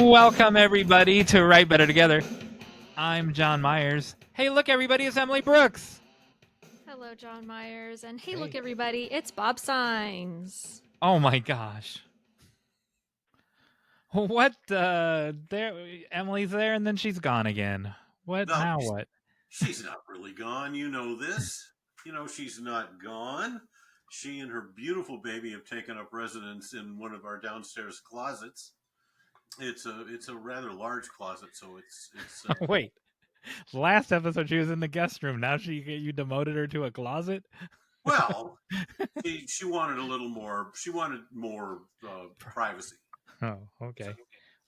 Welcome, everybody, to Write Better Together. I'm John Myers. Hey, look, everybody, it's Emily Brooks. Hello, John Myers. And hey, Hey. look, everybody, it's Bob Signs. Oh, my gosh. What? There, Emily's there, and then she's gone again. What? No, Now what? she's not really gone. You know this. You know she's not gone. She and her beautiful baby have taken up residence in one of our downstairs closets. It's a rather large closet, so it's Wait. Last episode, she was in the guest room. Now you demoted her to a closet? well, she wanted a little more. She wanted more privacy. Oh, okay.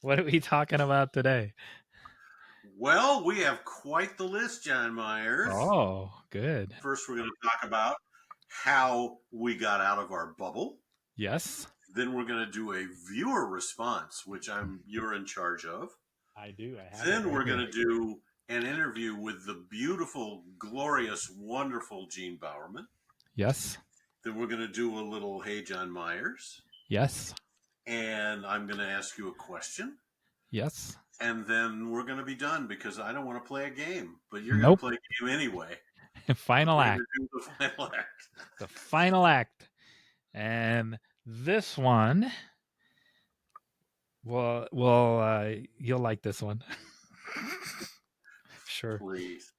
What are we talking about today? Well, we have quite the list, John Myers. Oh, good. First, we're going to talk about how we got out of our bubble. Yes. Then we're going to do a viewer response, which you're in charge of. I do. Then we're going to do an interview with the beautiful, glorious, wonderful Jeanne Bowerman. Yes. Then we're going to do a little Hey John Myers. Yes. And I'm going to ask you a question. Yes. And then we're going to be done because I don't want to play a game, but you're Nope. going to play a game anyway. Final act. The final act. The final act. And this one, well, you'll like this one. Sure. Please.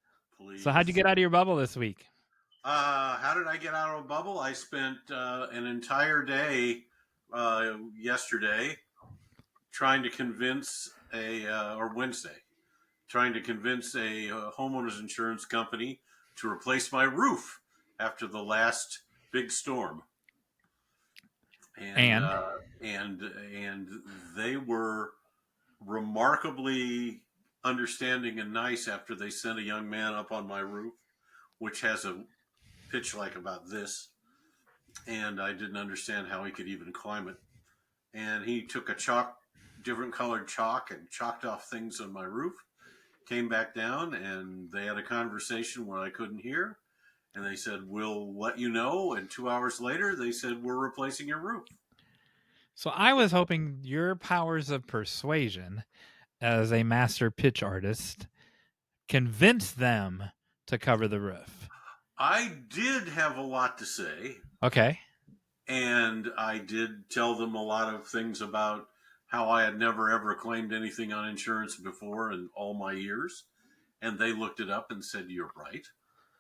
So how'd you get out of your bubble this week? How did I get out of a bubble? I spent an entire day yesterday trying to convince Wednesday, trying to convince a homeowner's insurance company to replace my roof after the last big storm. And they were remarkably understanding and nice after they sent a young man up on my roof, which has a pitch like about this, and I didn't understand how he could even climb it. And he took a different colored chalk and chalked off things on my roof, came back down, and they had a conversation where I couldn't hear. And they said, we'll let you know. And 2 hours later, they said, we're replacing your roof. So I was hoping your powers of persuasion as a master pitch artist convinced them to cover the roof. I did have a lot to say. Okay. And I did tell them a lot of things about how I had never, ever claimed anything on insurance before in all my years. And they looked it up and said, you're right.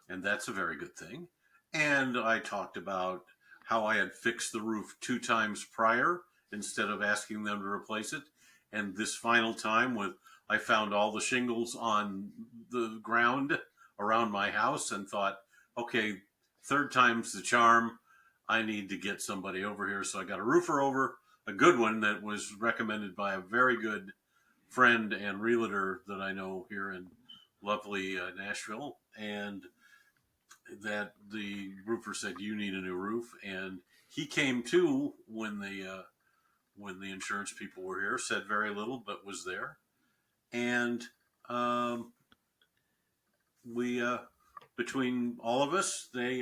And that's a very good thing. And I talked about how I had fixed the roof 2 times prior instead of asking them to replace it. And this final time I found all the shingles on the ground around my house and thought, okay, 3rd time's the charm. I need to get somebody over here. So I got a roofer over, a good one that was recommended by a very good friend and realtor that I know here in lovely Nashville. And that the roofer said, you need a new roof. And he came too when the insurance people were here, said very little, but was there. And we, between all of us, they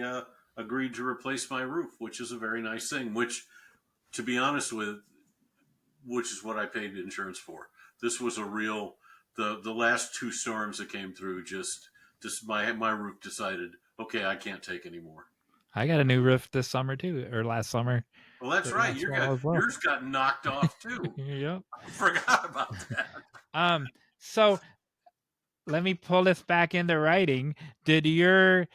agreed to replace my roof, which is a very nice thing, which, to be honest which is what I paid insurance for. This was a real, the last 2 storms that came through, just my roof decided, okay, I can't take anymore. I got a new roof this summer too, or last summer. Well, that's right. Yours got knocked off too. Yep. I forgot about that. So let me pull this back into writing. You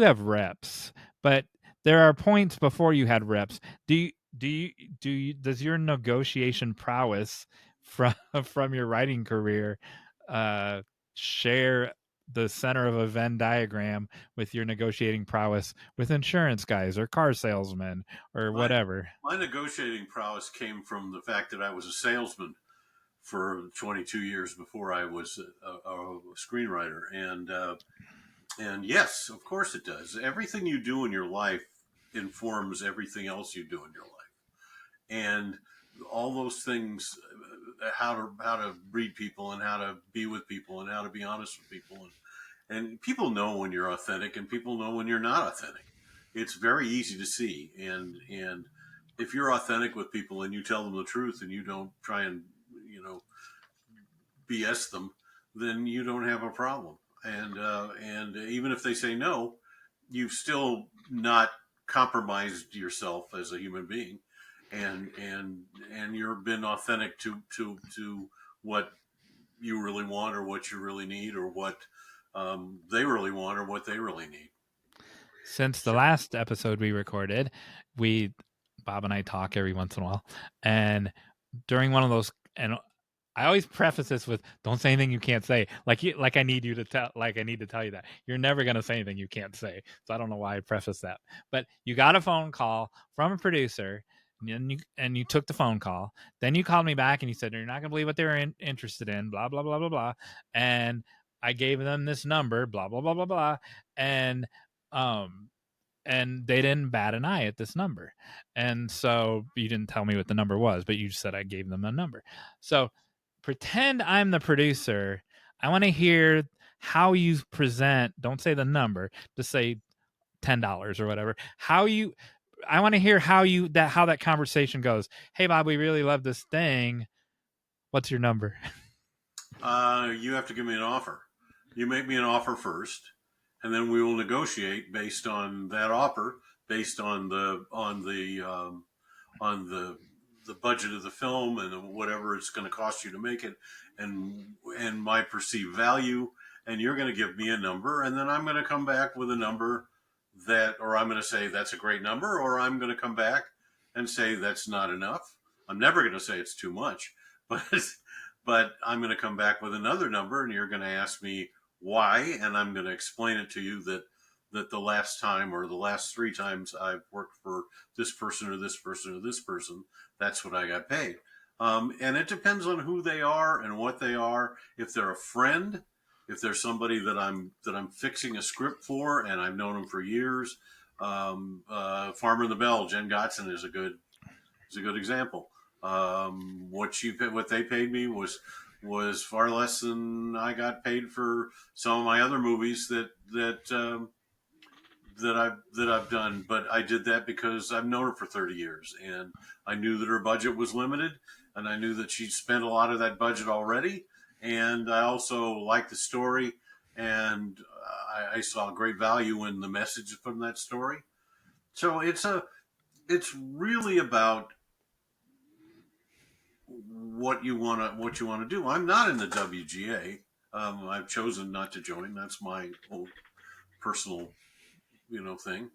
have reps, but there are points before you had reps. Does your negotiation prowess from your writing career share the center of a Venn diagram with your negotiating prowess with insurance guys or car salesmen or whatever? My negotiating prowess came from the fact that I was a salesman for 22 years before I was a screenwriter. And yes, of course it does. Everything you do in your life informs everything else you do in your life. And all those things, how to read people and how to be with people and how to be honest with people. And people know when you're authentic and people know when you're not authentic. It's very easy to see. And if you're authentic with people and you tell them the truth and you don't try and, BS them, then you don't have a problem. And even if they say no, you've still not compromised yourself as a human being, and you've been authentic to what you really want or what you really need or what they really want or what they really need. Since the So, last episode we recorded, we Bob and I talk every once in a while, and during one of those, and I always preface this with, "Don't say anything you can't say." Like I need you to tell, like I need to tell you that you're never gonna say anything you can't say. So I don't know why I preface that. But you got a phone call from a producer, and you took the phone call. Then you called me back and you said you're not gonna believe what they were interested in. Blah blah blah blah blah. And I gave them this number. Blah blah blah blah blah. And um and they didn't bat an eye at this number. And so you didn't tell me what the number was, but you said I gave them a number. So pretend I'm the producer. I want to hear how you present. Don't say the number. Just say $10 or whatever. I want to hear how that conversation goes. Hey Bob, we really love this thing. What's your number? you have to give me an offer. You make me an offer first, and then we will negotiate based on that offer, based on the budget of the film and whatever it's going to cost you to make it, and my perceived value. And you're going to give me a number, and then I'm going to come back with a number or I'm going to say that's a great number, or I'm going to come back and say that's not enough. I'm never going to say it's too much, but but I'm going to come back with another number, and you're going to ask me why, and I'm going to explain it to you that the last time or the last three times I've worked for this person or this person or this person, that's what I got paid. And it depends on who they are and what they are. If they're a friend, if there's somebody that I'm fixing a script for and I've known them for years, Farmer in the Bell, Jen Gotson is a good example. What they paid me was far less than I got paid for some of my other movies that I've done. But I did that because I've known her for 30 years, and I knew that her budget was limited, and I knew that she'd spent a lot of that budget already. And I also liked the story, and I saw great value in the message from that story. So it's really about what you want to do. I'm not in the WGA. I've chosen not to join. That's my own personal, thing,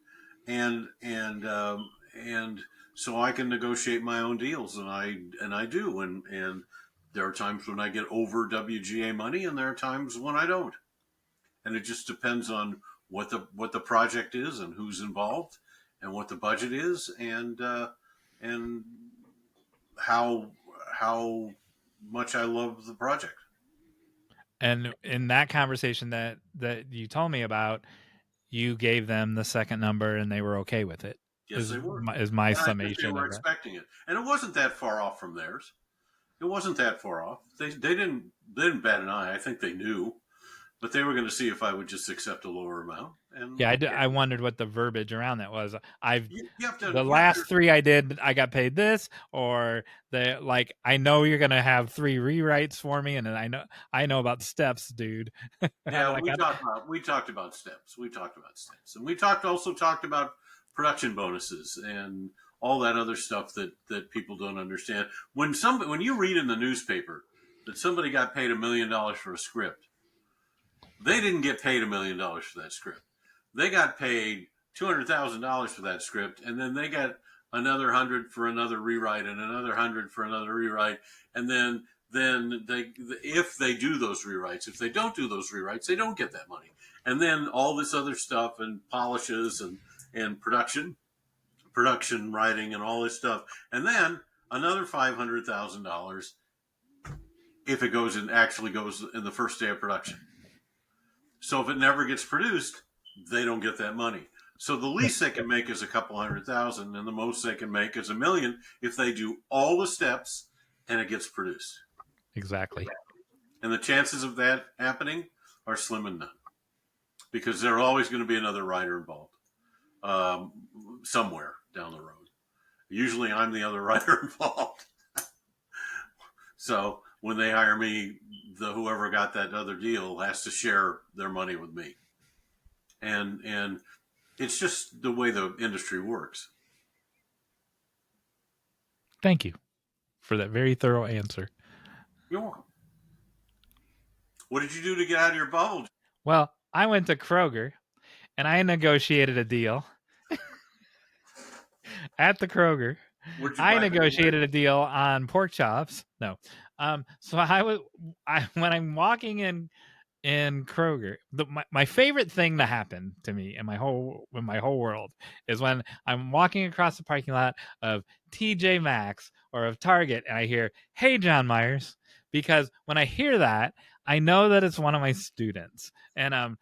and so I can negotiate my own deals, and I do, and there are times when I get over WGA money, and there are times when I don't, and it just depends on what the project is and who's involved, and what the budget is, and how how much I love the project. And in that conversation that you told me about, you gave them the second number and they were okay with it. Yes, they were, Is my and I think they summation were of that. expecting it, and it wasn't that far off from theirs. It wasn't that far off. They didn't bat an eye. I think they knew, but they were going to see if I would just accept a lower amount. And Yeah, okay, I wondered what the verbiage around that was. you have to The you have to last three I did, I got paid this, or I know you're gonna have 3 rewrites for me, and I know about steps, dude. Yeah, we talked about steps. And we also talked about production bonuses and all that other stuff that people don't understand. When you read in the newspaper that somebody got paid $1 million for a script, they didn't get paid $1 million for that script. They got paid $200,000 for that script, and then they got another 100 for another rewrite and another 100 for another rewrite, and then if they do those rewrites, if they don't do those rewrites, they don't get that money, and then all this other stuff and polishes and production writing and all this stuff, and then another $500,000 if it actually goes in the first day of production. So if it never gets produced, they don't get that money. So the least they can make is a couple 100,000, and the most they can make is $1 million if they do all the steps and it gets produced. Exactly. And the chances of that happening are slim and none, because there's always going to be another writer involved somewhere down the road. Usually, I'm the other writer involved. So when they hire me, whoever got that other deal has to share their money with me, and it's just the way the industry works. Thank you for that very thorough answer. You're welcome. What did you do to get out of your bubble? Well, I went to Kroger and I negotiated a deal at the Kroger. What did you I buy? negotiated a deal on pork chops. No. So when I'm walking in Kroger, my favorite thing to happen to me in my whole world is when I'm walking across the parking lot of TJ Maxx or of Target and I hear, "Hey, John Myers," because when I hear that, I know that it's one of my students, and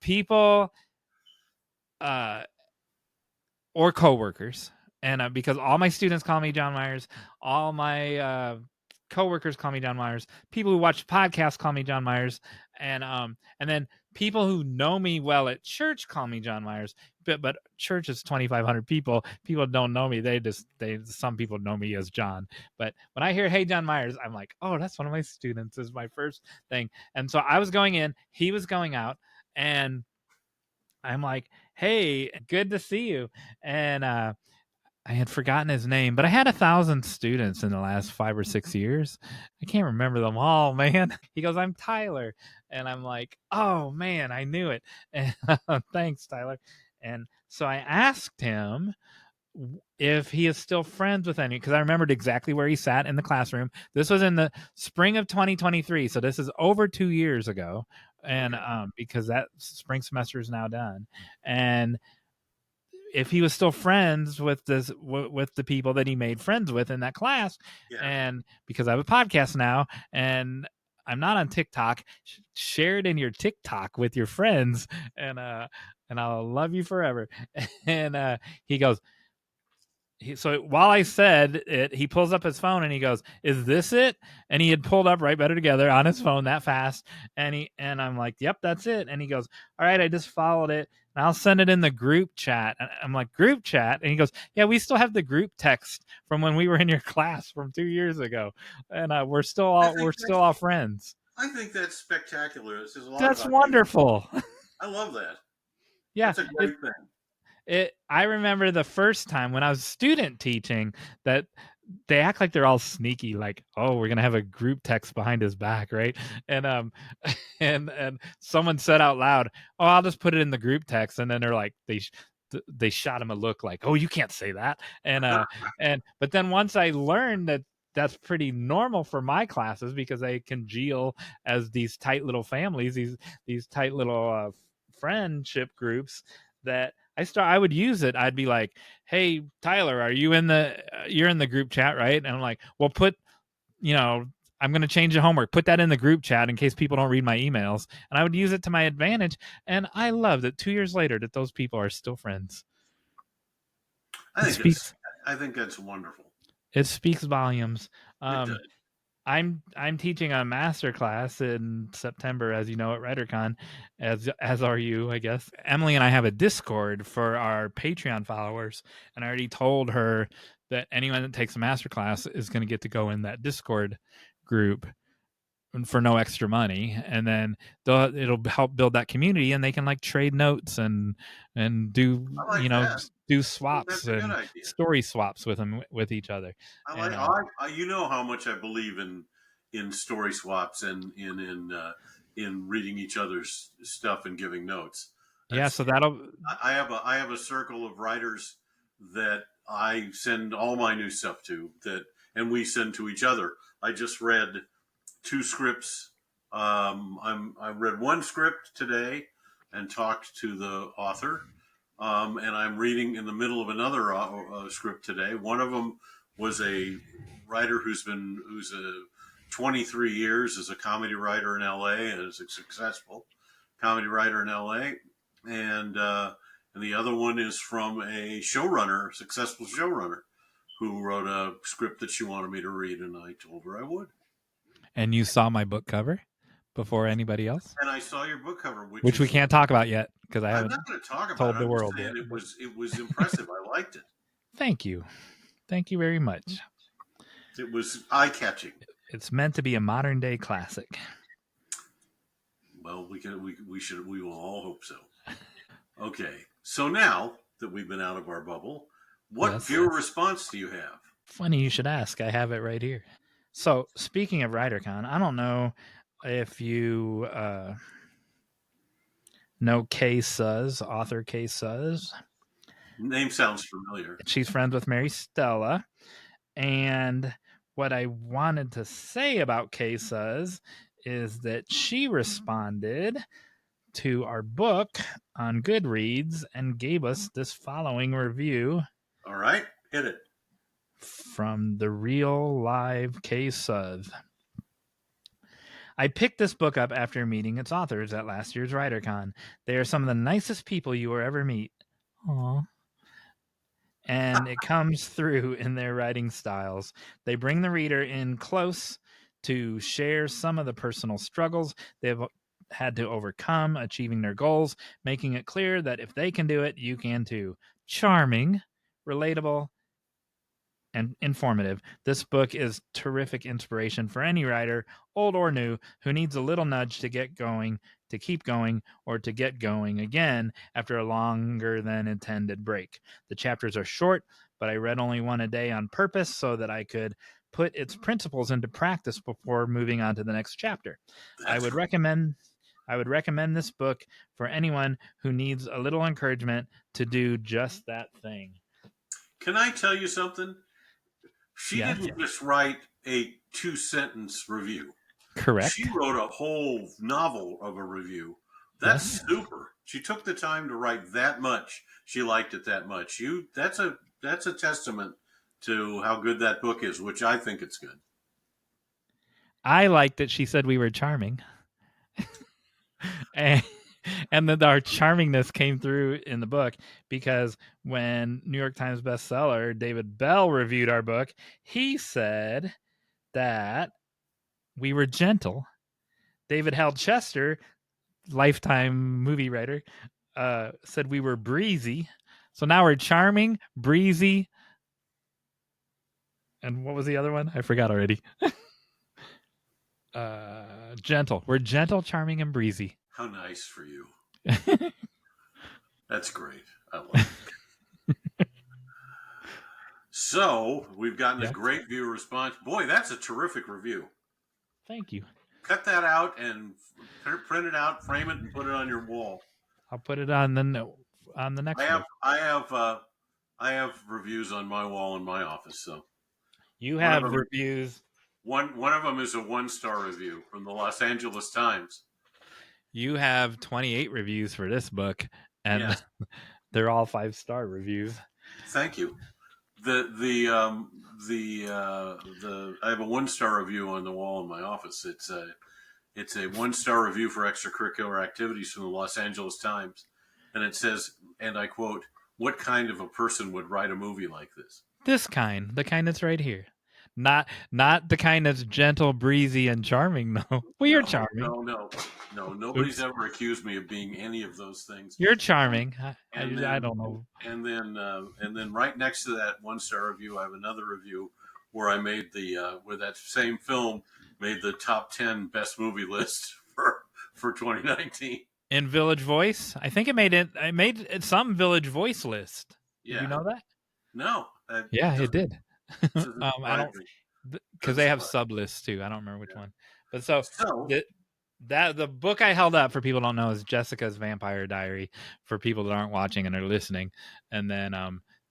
people or coworkers, and because all my students call me John Myers, all my coworkers call me John Myers, people who watch podcasts call me John Myers, and then people who know me well at church call me John Myers. But church is 2,500 people. People don't know me. Some people know me as John. But when I hear "Hey, John Myers," I'm like, oh, that's one of my students. Is my first thing. And so I was going in, he was going out, and I'm like, "Hey, good to see you." And I had forgotten his name, but I had 1,000 students in the last 5 or 6 years. I can't remember them all, man. He goes, "I'm Tyler," and I'm like, "Oh man, I knew it." And thanks, Tyler. And so I asked him if he is still friends with any, because I remembered exactly where he sat in the classroom. This was in the spring of 2023, so this is over 2 years ago, and Okay. because that spring semester is now done, and if he was still friends with with the people that he made friends with in that class, Yeah. and because I have a podcast now and I'm not on TikTok, share it in your TikTok with your friends, and I'll love you forever. And he goes, so while I said it, he pulls up his phone and he goes, "Is this it?" And he had pulled up Right Better Together on his phone that fast, and I'm like, "Yep, that's it." And he goes, "All right, I just followed it, and I'll send it in the group chat." And I'm like, "Group chat?" And he goes, "Yeah, we still have the group text from when we were in your class from 2 years ago, and I we're think still that's all friends." I think that's spectacular. It says a lot That's about you. wonderful. I love that. Yeah, That's a great thing. I remember the first time when I was student teaching that they act like they're all sneaky, like, "Oh, we're gonna have a group text behind his back," right? And and someone said out loud, "Oh, I'll just put it in the group text," and then they're like, they shot him a look like, "Oh, you can't say that." And but then once I learned that that's pretty normal for my classes because they congeal as these tight little families, these tight little friendship groups, that I would use it. I'd be like, "Hey, Tyler, are you in the you're in the group chat, right?" And I'm like, "Well, you know, I'm going to change the homework. Put that in the group chat in case people don't read my emails." And I would use it to my advantage. And I love that 2 years later that those people are still friends. I It think it's speaks I think that's wonderful. it speaks volumes. It does. Um, I'm teaching a master class in September, as you know, at WriterCon, as are you, I guess. Emily and I have a Discord for our Patreon followers, and I already told her that anyone that takes a master class is going to get to go in that Discord group for no extra money, and then it'll help build that community, and they can like trade notes and do I like that. do I think swaps that's a good and idea. story swaps with each other, I and like. You know how much I believe in story swaps and in reading each other's stuff and giving notes. yeah, That's so that'll I have a circle of writers that I send all my new stuff to, that and we send to each other. I just read two scripts. I read one script today and talked to the author, and I'm reading in the middle of another script today. One of them was a writer who's a 23 years as a comedy writer in LA and is a successful comedy writer in LA, and the other one is from a showrunner, successful showrunner, who wrote a script that she wanted me to read, and I told her I would. and you saw my book cover before anybody else, And I saw your book cover, which which we is can't talk about yet because I I'm haven't not going to talk about told it. the I'm just world saying yet. But it was impressive. I liked it. thank you very much. It was eye catching. It's meant to be a modern day classic. Well, we will all hope so. Okay, so now that we've been out of our bubble, what Yes. viewer response do you have? Funny you should ask. I have it right here. So, speaking of WriterCon, I don't know if you know Kay Suz, author Kay Suz. Name sounds familiar. She's friends with Mary Stella. And what I wanted to say about Kay Suz is that she responded to our book on Goodreads and gave us this following review All right, hit it. from the real live Kay Suz. I picked this book up after meeting its authors at last year's WriterCon. They are some of the nicest people you will ever meet. Aww. And it comes through in their writing styles. They bring the reader in close to share some of the personal struggles they've had to overcome achieving their goals, making it clear that if they can do it, you can too. Charming, relatable, and informative. This book is terrific inspiration for any writer, old or new, who needs a little nudge to get going, to keep going, or to get going again after a longer than intended break. The chapters are short, but I read only one a day on purpose so that I could put its principles into practice before moving on to the next chapter. I That's would great. recommend this book for anyone who needs a little encouragement to do just that thing. Can I tell you something? She Yeah, didn't just write a 2 sentence review. She correct. wrote a whole novel of a review. That's Yes. super. She took the time to write that much. She liked it that much. That's a testament to how good that book is, which I think it's good. I liked that she said we were charming. and, and that our charmingness came through in the book because when New York Times bestseller David Bell reviewed our book, he said that we were gentle. David Held Chester, Lifetime movie writer, said we were breezy. So now we're charming, breezy, and what was the other one? I forgot already. Gentle. We're gentle, charming, and breezy. How nice for you. That's great. I love it. So we've gotten a Yeah. great viewer response. Boy, that's a terrific review. Thank you. Cut that out and print it out, frame it, and put it on your wall. I'll put it on the I next have book. I have reviews on my wall in my office. So You one of have them reviews. one of them is a 1 star review from the Los Angeles Times. You have 28 reviews for this book, and Yes, they're all 5-star reviews. thank you. The I have a 1 star review on the wall in my office. It's a 1 star review for extracurricular activities from the Los Angeles Times, and it says, and I quote, "What kind of a person would write a movie like this?" This kind, the kind that's right here. Not the kind that's gentle, breezy, and charming, though. Well, you're No, charming. no, no, no. Nobody's Oops. ever accused me of being any of those things. You're And charming. and I then don't know. and then right next to that 1 star review, I have another review where I made where that same film made the top 10 best movie list for 2019. In Village Voice, I think it made some Village Voice list. Did you Yeah, know that? no, that Yeah, it did. doesn't I surprise don't me. because Doesn't they have surprise. sub lists too. I don't remember which Yeah. one. But so So the the book I held up for people who don't know is Jessica's Vampire Diary for people that aren't watching and are listening. And then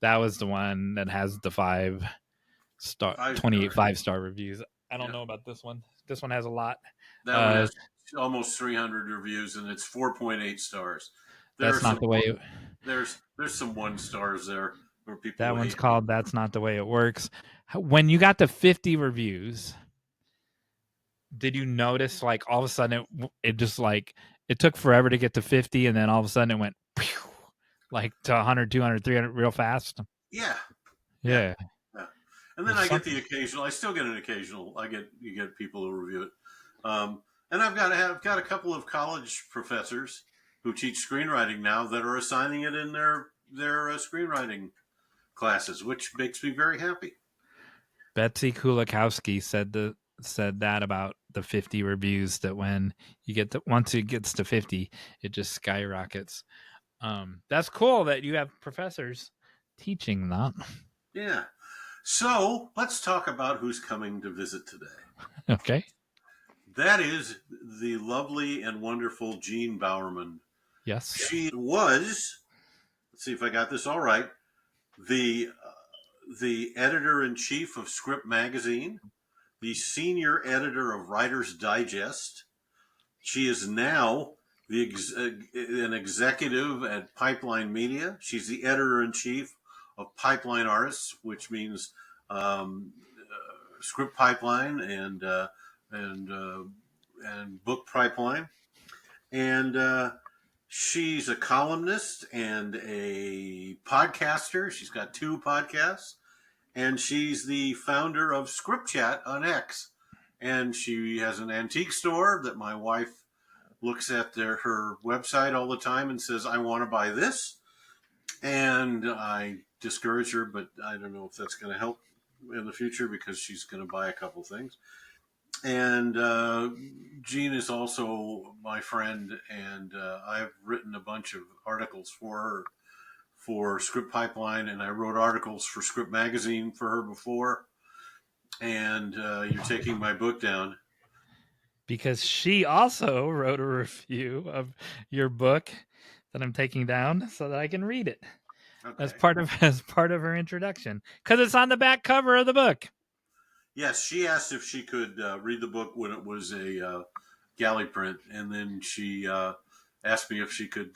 that was the one that has the 5 stars. 5-star reviews. I don't Yeah, know about this one. This one has a lot. that one Uh has almost 300 reviews and it's 4.8 stars. There are that's not some the way it, there's some 1 stars there where people that will one's hate me. called That's Not the Way It Works. When you got to 50 reviews, did you notice like all of a sudden it just like it took forever to get to 50 and then all of a sudden it went like to 100, 200, 300 real fast? Yeah, yeah, Yeah. yeah. And then There's I get something. the occasional. I still get an occasional. You get people who review it. And I've got a couple of college professors who teach screenwriting now that are assigning it in their screenwriting classes, which makes me very happy. Betsy Kulikowski said said that about the 50 reviews, that when you get once it gets to 50, it just skyrockets. That's cool that you have professors teaching that. Yeah. So let's talk about who's coming to visit today. Okay. That is the lovely and wonderful Jeanne Bowerman. Yes. She was, let's see if I got this all right, the editor in chief of Script Magazine, the senior editor of Writer's Digest. She is now an executive at Pipeline Media. She's the editor in chief of Pipeline Artists, which means Script Pipeline and Book Pipeline. And she's a columnist and a podcaster. She's got 2 podcasts, and she's the founder of Script Chat on X. And she has an antique store that my wife looks at her website all the time and says, I want to buy this. And I discourage her, but I don't know if that's going to help in the future because she's going to buy a couple things. And Jeanne is also my friend, and I've written a bunch of articles for her for Script Pipeline, and I wrote articles for Script Magazine for her before. And you're taking my book down. Because she also wrote a review of your book that I'm taking down so that I can read it. Okay. as part of her introduction, because it's on the back cover of the book. Yes, she asked if she could read the book when it was a galley print, and then she asked me if she could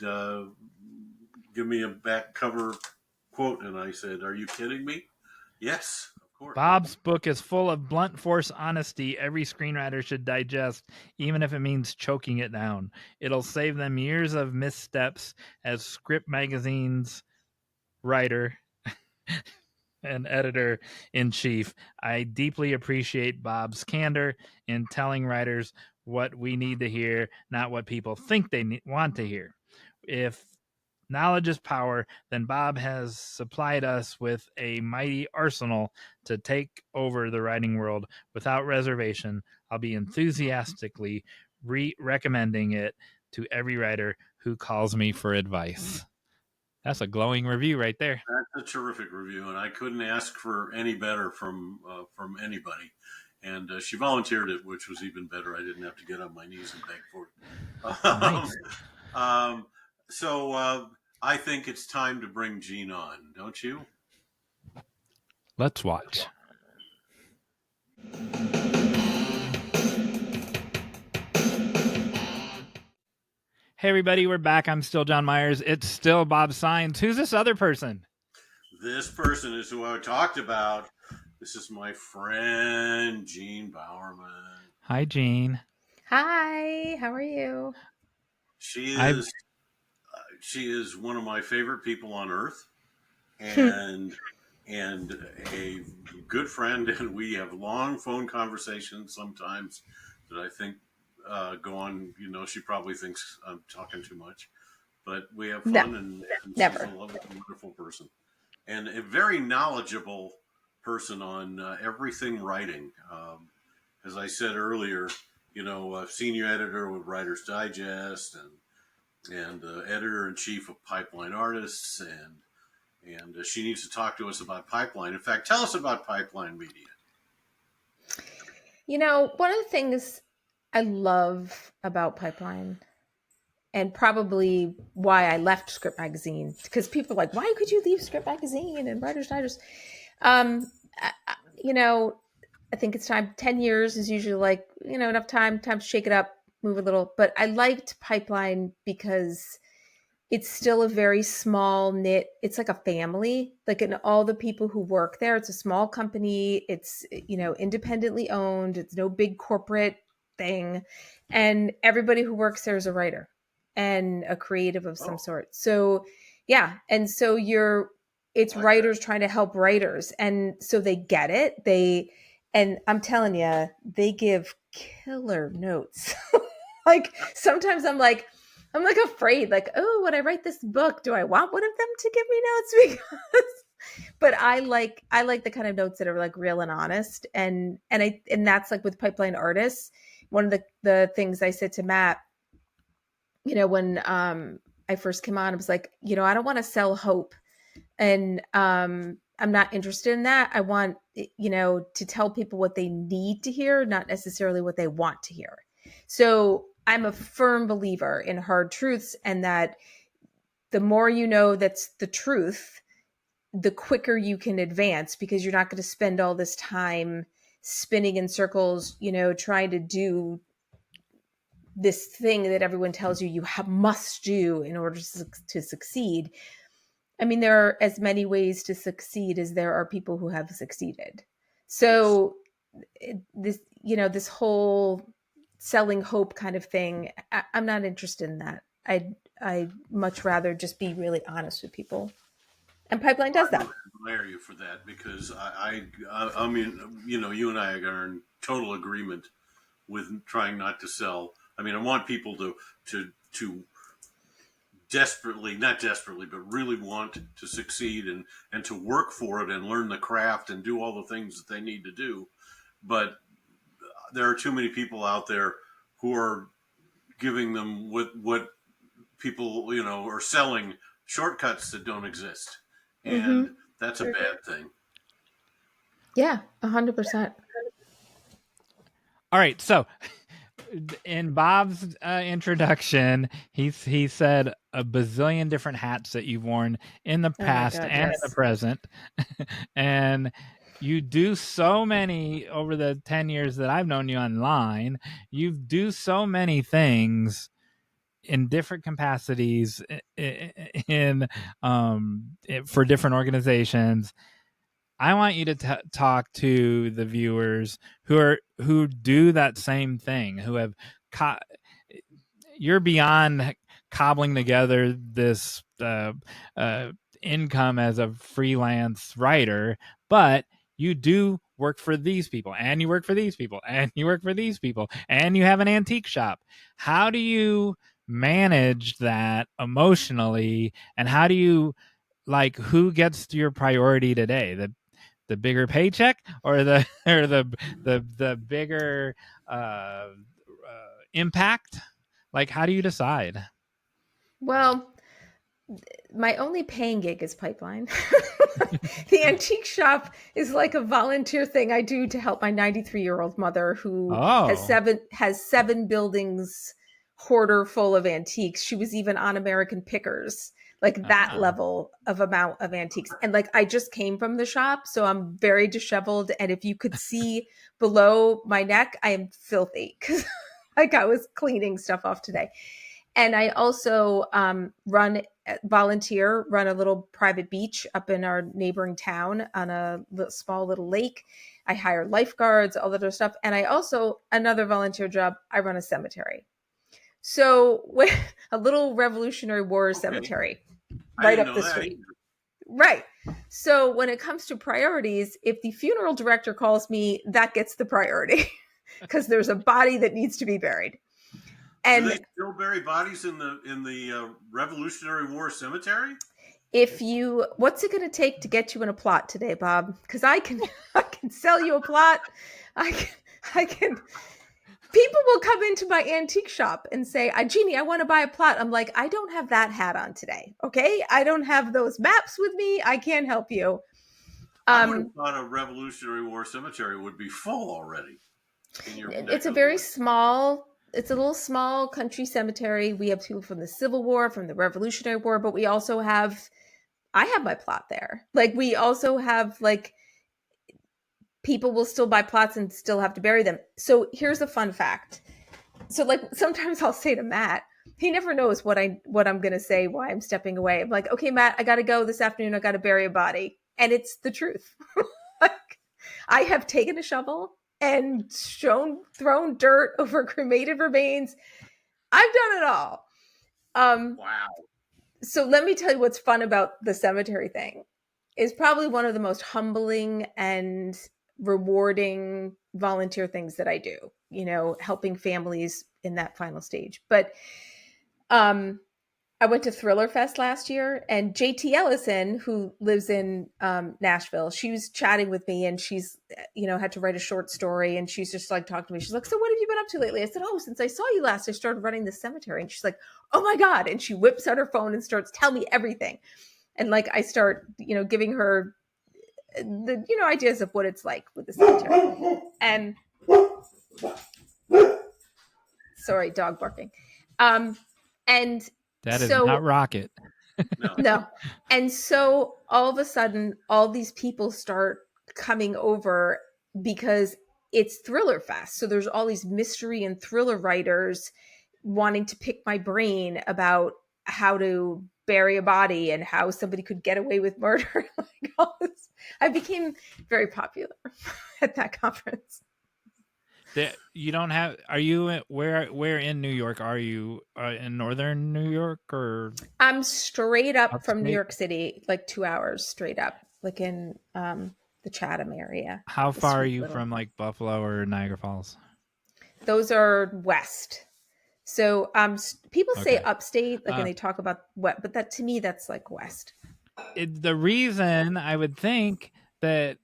give me a back cover quote, and I said, "Are you kidding me?" Yes, of course. Bob's book is full of blunt force honesty every screenwriter should digest, even if it means choking it down. It'll save them years of missteps as Script Magazine's writer and editor-in-chief. I deeply appreciate Bob's candor in telling writers what we need to hear, not what people think they want to hear. If knowledge is power, then Bob has supplied us with a mighty arsenal to take over the writing world without reservation. I'll be enthusiastically recommending it to every writer who calls me for advice. That's a glowing review right there. That's a terrific review, and I couldn't ask for any better from anybody. And she volunteered it, which was even better. I didn't have to get on my knees and beg for it. Nice. So I think it's time to bring Jeanne on, don't you? Let's watch. Hey, everybody, we're back. I'm still John Myers. It's still Bob Signs. Who's this other person? This person is who I talked about. This is my friend, Jeanne Bowerman. Hi, Jeanne. Hi, how are you? She is one of my favorite people on earth, and a good friend, and we have long phone conversations sometimes that I think go on. She probably thinks I'm talking too much, but we have fun, No, and never. she's a lovely, wonderful person, and a very knowledgeable person on everything writing. As I said earlier, senior editor with Writer's Digest, and editor in chief of Pipeline Artists, and she needs to talk to us about Pipeline. In fact, tell us about Pipeline Media. One of the things I love about Pipeline, and probably why I left Script Magazine, because people are like, why could you leave Script Magazine and Writer's Digest? I think it's time. 10 years is usually enough time to shake it up, move a little. But I liked Pipeline because it's still a very small knit. It's like a family, and all the people who work there. It's a small company. It's, independently owned. It's no big corporate thing. And everybody who works there is a writer and a creative of some sort. So, yeah. And so it's writers trying to help writers. And so they get it. And I'm telling you, they give killer notes. Sometimes I'm afraid, oh, when I write this book, do I want one of them to give me notes? but I like the kind of notes that are like real and honest, and that's like with pipeline artists. One of the things I said to Matt, when I first came on, I was like, I don't want to sell hope, and I'm not interested in that. I want to tell people what they need to hear, not necessarily what they want to hear. So I'm a firm believer in hard truths, and that the more that's the truth, the quicker you can advance, because you're not going to spend all this time spinning in circles, trying to do this thing that everyone tells you must do in order to succeed. I mean, there are as many ways to succeed as there are people who have succeeded. Yes. So this whole selling hope kind of thing, I'm not interested in that. I'd much rather just be really honest with people. And Pipeline does I that. would admire you for that because I mean, you and I are in total agreement with trying not to sell. I mean, I want people to desperately, not desperately, but really want to succeed and to work for it and learn the craft and do all the things that they need to do. But there are too many people out there who are giving them what people are selling shortcuts that don't exist, and Mm-hmm. that's a bad thing. Yeah, 100%. All right, so in Bob's introduction, he said a bazillion different hats that you've worn in the Oh my past God, and in the yes. present, and you do so many over the 10 years that I've known you online. You do so many things in different capacities in for different organizations. I want you to talk to the viewers who do that same thing, who have co- you're beyond cobbling together this income as a freelance writer, but you do work for these people, and you work for these people, and you work for these people, and you have an antique shop. How do you manage that emotionally, and how do you, like, who gets your priority today? The bigger paycheck, or the or the bigger impact? Like, how do you decide? Well, my only paying gig is Pipeline. The antique shop is like a volunteer thing I do to help my 93-year-old mother, who has Oh, seven buildings, hoarder full of antiques. She was even on American Pickers, like that ah. level of amount of antiques. And like I just came from the shop, so I'm very disheveled. And if you could see below my neck, I am filthy because like I was cleaning stuff off today. And I also run a little private beach up in our neighboring town on a small little lake. I hire lifeguards, all that other stuff. And I also, another volunteer job, I run a cemetery. So a little Revolutionary War Okay, cemetery I right didn't up know the that street. either. Right. So when it comes to priorities, if the funeral director calls me, that gets the priority because there's a body that needs to be buried. Do they And still bury bodies in the Revolutionary War cemetery? what's it going to take to get you in a plot today, Bob? Because I can sell you a plot. I can people will come into my antique shop and say, Jeannie, I want to buy a plot. I'm like, I don't have that hat on today. Okay. I don't have those maps with me. I can't help you. I would have Um, thought a Revolutionary War cemetery would be full already in your neck it's a of the very woods. small, it's a little small country cemetery. We have people from the Civil War, from the Revolutionary War, but we also have, I have my plot there. Like we also have like people will still buy plots and still have to bury them. So here's a fun fact. So like sometimes I'll say to Matt, he never knows what I'm gonna say, why I'm stepping away. I'm like, okay, Matt, I gotta go this afternoon. I gotta bury a body, and it's the truth. Like, I have taken a shovel and thrown dirt over cremated remains. I've done it all. Um, Wow. so let me tell you what's fun about the cemetery thing. Is probably one of the most humbling and rewarding volunteer things that I do, helping families in that final stage. But um I went to Thriller Fest last year, and JT Ellison, who lives in Nashville, she was chatting with me, and she's, had to write a short story, and she's just like talking to me. She's like, "So what have you been up to lately?" I said, "Oh, since I saw you last, I started running the cemetery." And she's like, "Oh my God!" And she whips out her phone and starts telling me everything. And like I start, giving her the ideas of what it's like with the cemetery. And sorry, dog barking. And That is not so Rocket. No. no. And so all of a sudden, all these people start coming over because it's Thriller Fest. So there's all these mystery and thriller writers wanting to pick my brain about how to bury a body and how somebody could get away with murder. I became very popular at that conference. You don't have. Are you where in New York are you? In northern New York or I'm straight up from New upstate? York City, like 2 hours straight up, like in the Chatham area. How The far are sweet you little. from like Buffalo or Niagara Falls? Those are west. So people say Okay. upstate, like, and Uh, they talk about what, but that to me, that's like west. the reason I would think that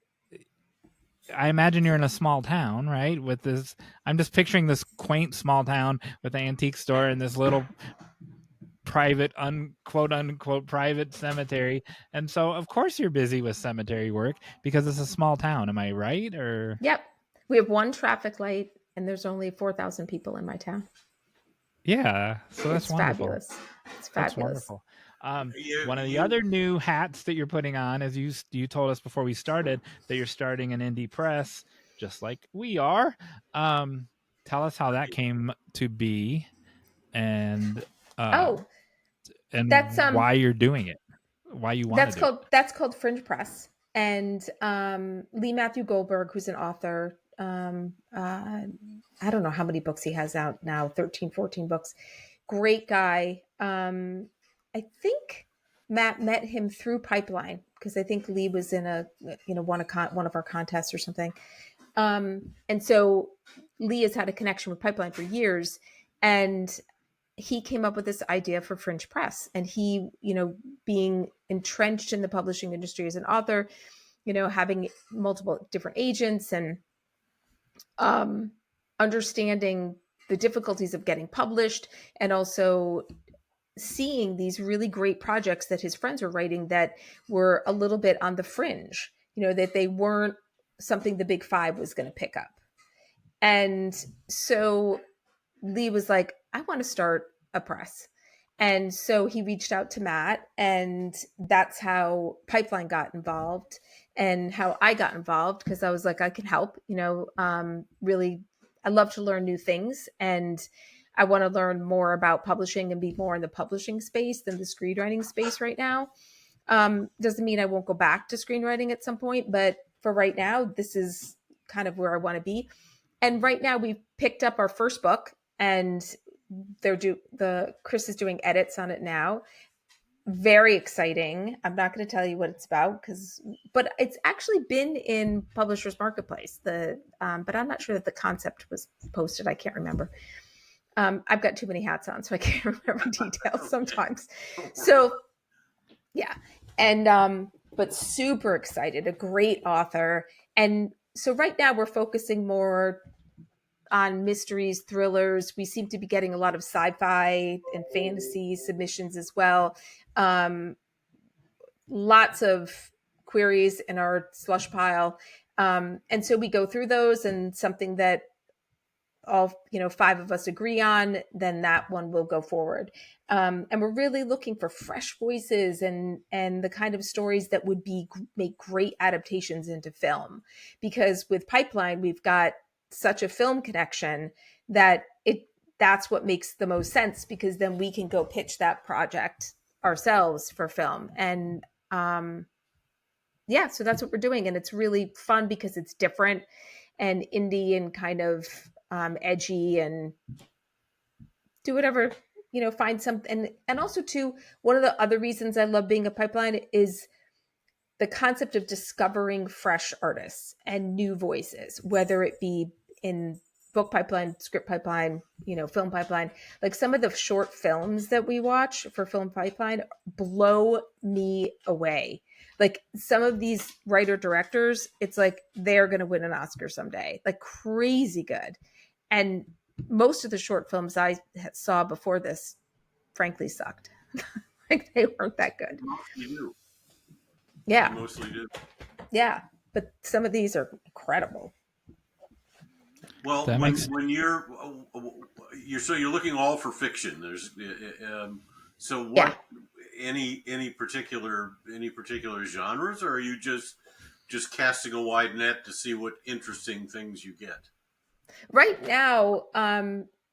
I imagine you're in a small town, right? With this, I'm just picturing this quaint small town with an antique store and this little private, unquote unquote, private cemetery. And so, of course, you're busy with cemetery work because it's a small town. Am I right? Or Yep. We have one traffic light and there's only 4,000 people in my town. yeah, so that's It's wonderful. fabulous. It's That's fabulous. wonderful. You, One of the you, other new hats that you're putting on, as you told us before we started, that you're starting an indie press, just like we are. Um, Tell us how that came to be, and uh, Oh, that's and why you're doing it, why you want to do it. that's called Fringe Press. And Lee Matthew Goldberg, who's an author, I don't know how many books he has out now, 13, 14 books. Great guy. I think Matt met him through Pipeline because I think Lee was in one of our contests or something. And so Lee has had a connection with Pipeline for years, and he came up with this idea for Fringe Press. And he, being entrenched in the publishing industry as an author, having multiple different agents and understanding the difficulties of getting published, and also seeing these really great projects that his friends were writing that were a little bit on the fringe, that they weren't something the big five was going to pick up. And so Lee was like, I want to start a press. And so he reached out to Matt, and that's how Pipeline got involved and how I got involved, because I was like, I can help, really, I love to learn new things. And I want to learn more about publishing and be more in the publishing space than the screenwriting space right now. Doesn't mean I won't go back to screenwriting at some point, but for right now, this is kind of where I want to be. And right now we've picked up our first book, and Chris is doing edits on it now. Very exciting. I'm not going to tell you what it's about but it's actually been in Publishers Marketplace. But I'm not sure that the concept was posted. I can't remember. I've got too many hats on, so I can't remember details sometimes. So yeah, and but super excited. A great author, and so right now we're focusing more on mysteries, thrillers. We seem to be getting a lot of sci-fi and fantasy submissions as well. Lots of queries in our slush pile. And so we go through those, and something that all five of us agree on, then that one will go forward. And we're really looking for fresh voices and the kind of stories that would make great adaptations into film, because with Pipeline we've got such a film connection that that's what makes the most sense, because then we can go pitch that project ourselves for film. And yeah, so that's what we're doing, and it's really fun because it's different and indie and kind of edgy, and do whatever, find something. And also too, one of the other reasons I love being a Pipeline is the concept of discovering fresh artists and new voices, whether it be in book pipeline, script pipeline, film pipeline. Like some of the short films that we watch for film pipeline blow me away. Like some of these writer directors, it's like they're going to win an Oscar someday, like crazy good. And most of the short films I saw before this, frankly, sucked. Like they weren't that good. Mostly do. They Yeah. mostly do. Yeah. But some of these are incredible. Well, That makes when you're so you're looking all for fiction. There's so Yeah. what any particular genres, or are you just casting a wide net to see what interesting things you get? Right now,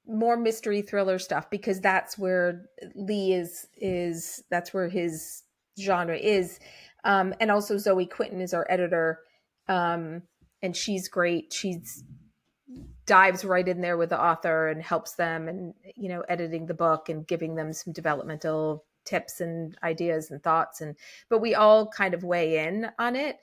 more mystery thriller stuff because that's where Lee is that's where his genre is. And also Zoe Quinton is our editor. And she's great. She's dives right in there with the author and helps them and editing the book and giving them some developmental tips and ideas and thoughts, and but we all kind of weigh in on it.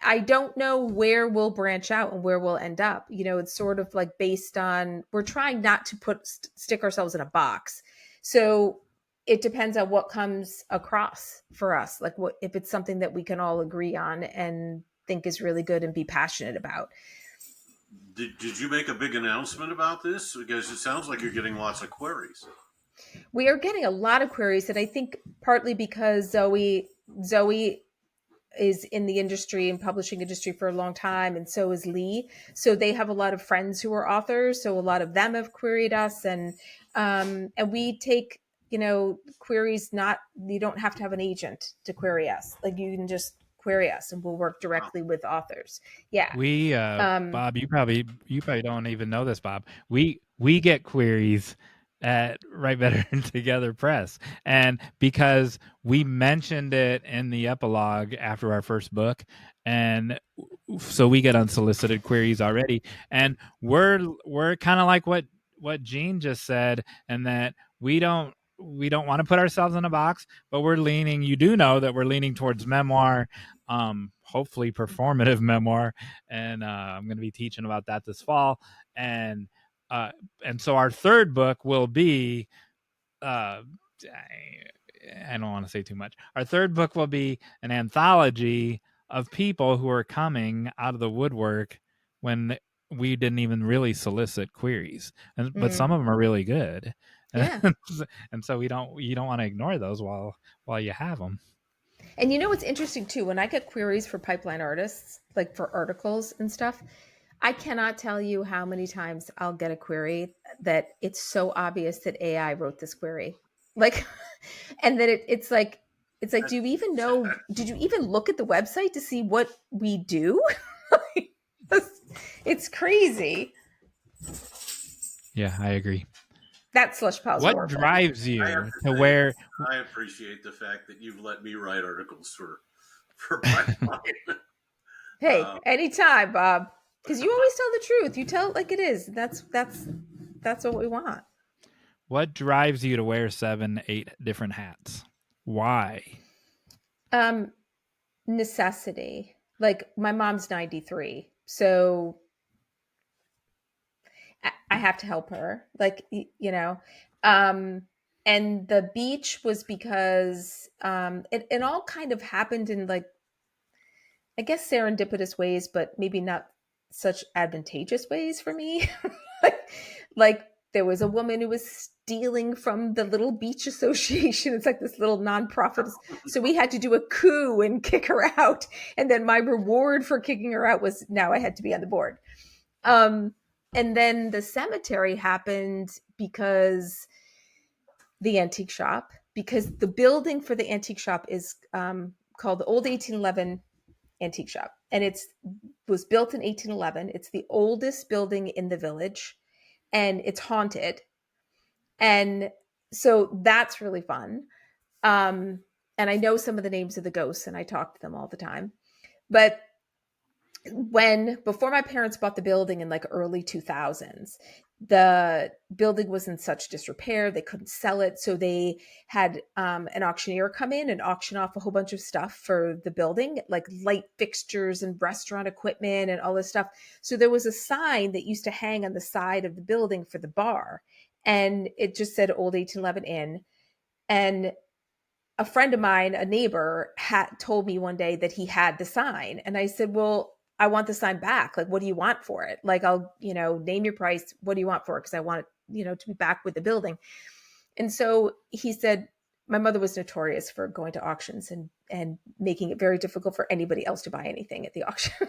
I don't know where we'll branch out and where we'll end up. It's sort of like based on, we're trying not to stick ourselves in a box. So it depends on what comes across for us. Like what, if it's something that we can all agree on and think is really good and be passionate about. Did you make a big announcement about this? Because it sounds like you're getting lots of queries. We are getting a lot of queries, and I think partly because Zoe is in the industry and publishing industry for a long time, and so is Lee. So they have a lot of friends who are authors. So a lot of them have queried us, and we take queries. Not, you don't have to have an agent to query us. Like you can just query us, and we'll work Wow. directly with authors. Yeah. we Bob, you probably don't even know this, Bob. We get queries at Write Better Together Press, and because we mentioned it in the epilogue after our first book, and so we get unsolicited queries already, and we're kind of like what Jeanne just said, and that we don't want to put ourselves in a box, but we're leaning, you do know that we're leaning towards memoir, hopefully performative memoir, and I'm going to be teaching about that this fall, and so our third book will be I don't want to say too much. Our third book will be an anthology of people who are coming out of the woodwork when we didn't even really solicit queries, but some of them are really good. Yeah. And so you don't want to ignore those while you have them. And what's interesting too, when I get queries for pipeline artists, like for articles and stuff, I cannot tell you how many times I'll get a query that it's so obvious that AI wrote this query. Like, and then it's like, do you even know, did you even look at the website to see what we do? It's crazy. Yeah, I agree. That slush pile's What horrible. drives you to where? I appreciate the fact that you've let me write articles for pipeline. Hey, anytime, Bob. Because you always tell the truth. You tell it like it is. That's what we want. What drives you to wear 7, 8 different hats? Why? Necessity. Like my mom's 93, so I have to help her. Like and the beach was because it all kind of happened in, like, I guess serendipitous ways, but maybe not such advantageous ways for me. like there was a woman who was stealing from the little beach association. It's like this little nonprofit. So we had to do a coup and kick her out. And then my reward for kicking her out was now I had to be on the board. And then the cemetery happened because the antique shop, because the building for the antique shop is called the Old 1811 Antique Shop, and was built in 1811. It's the oldest building in the village, and it's haunted, and so that's really fun. And I know some of the names of the ghosts, and I talk to them all the time. But before my parents bought the building in like early 2000s, the building was in such disrepair, they couldn't sell it. So they had an auctioneer come in and auction off a whole bunch of stuff for the building, like light fixtures and restaurant equipment and all this stuff. So there was a sign that used to hang on the side of the building for the bar. And it just said Old 1811 Inn. And a friend of mine, a neighbor, had told me one day that he had the sign. And I said, well, I want the sign back. Like, what do you want for it? Like, I'll, name your price. What do you want for it? Because I want it, to be back with the building. And so he said, my mother was notorious for going to auctions and making it very difficult for anybody else to buy anything at the auction.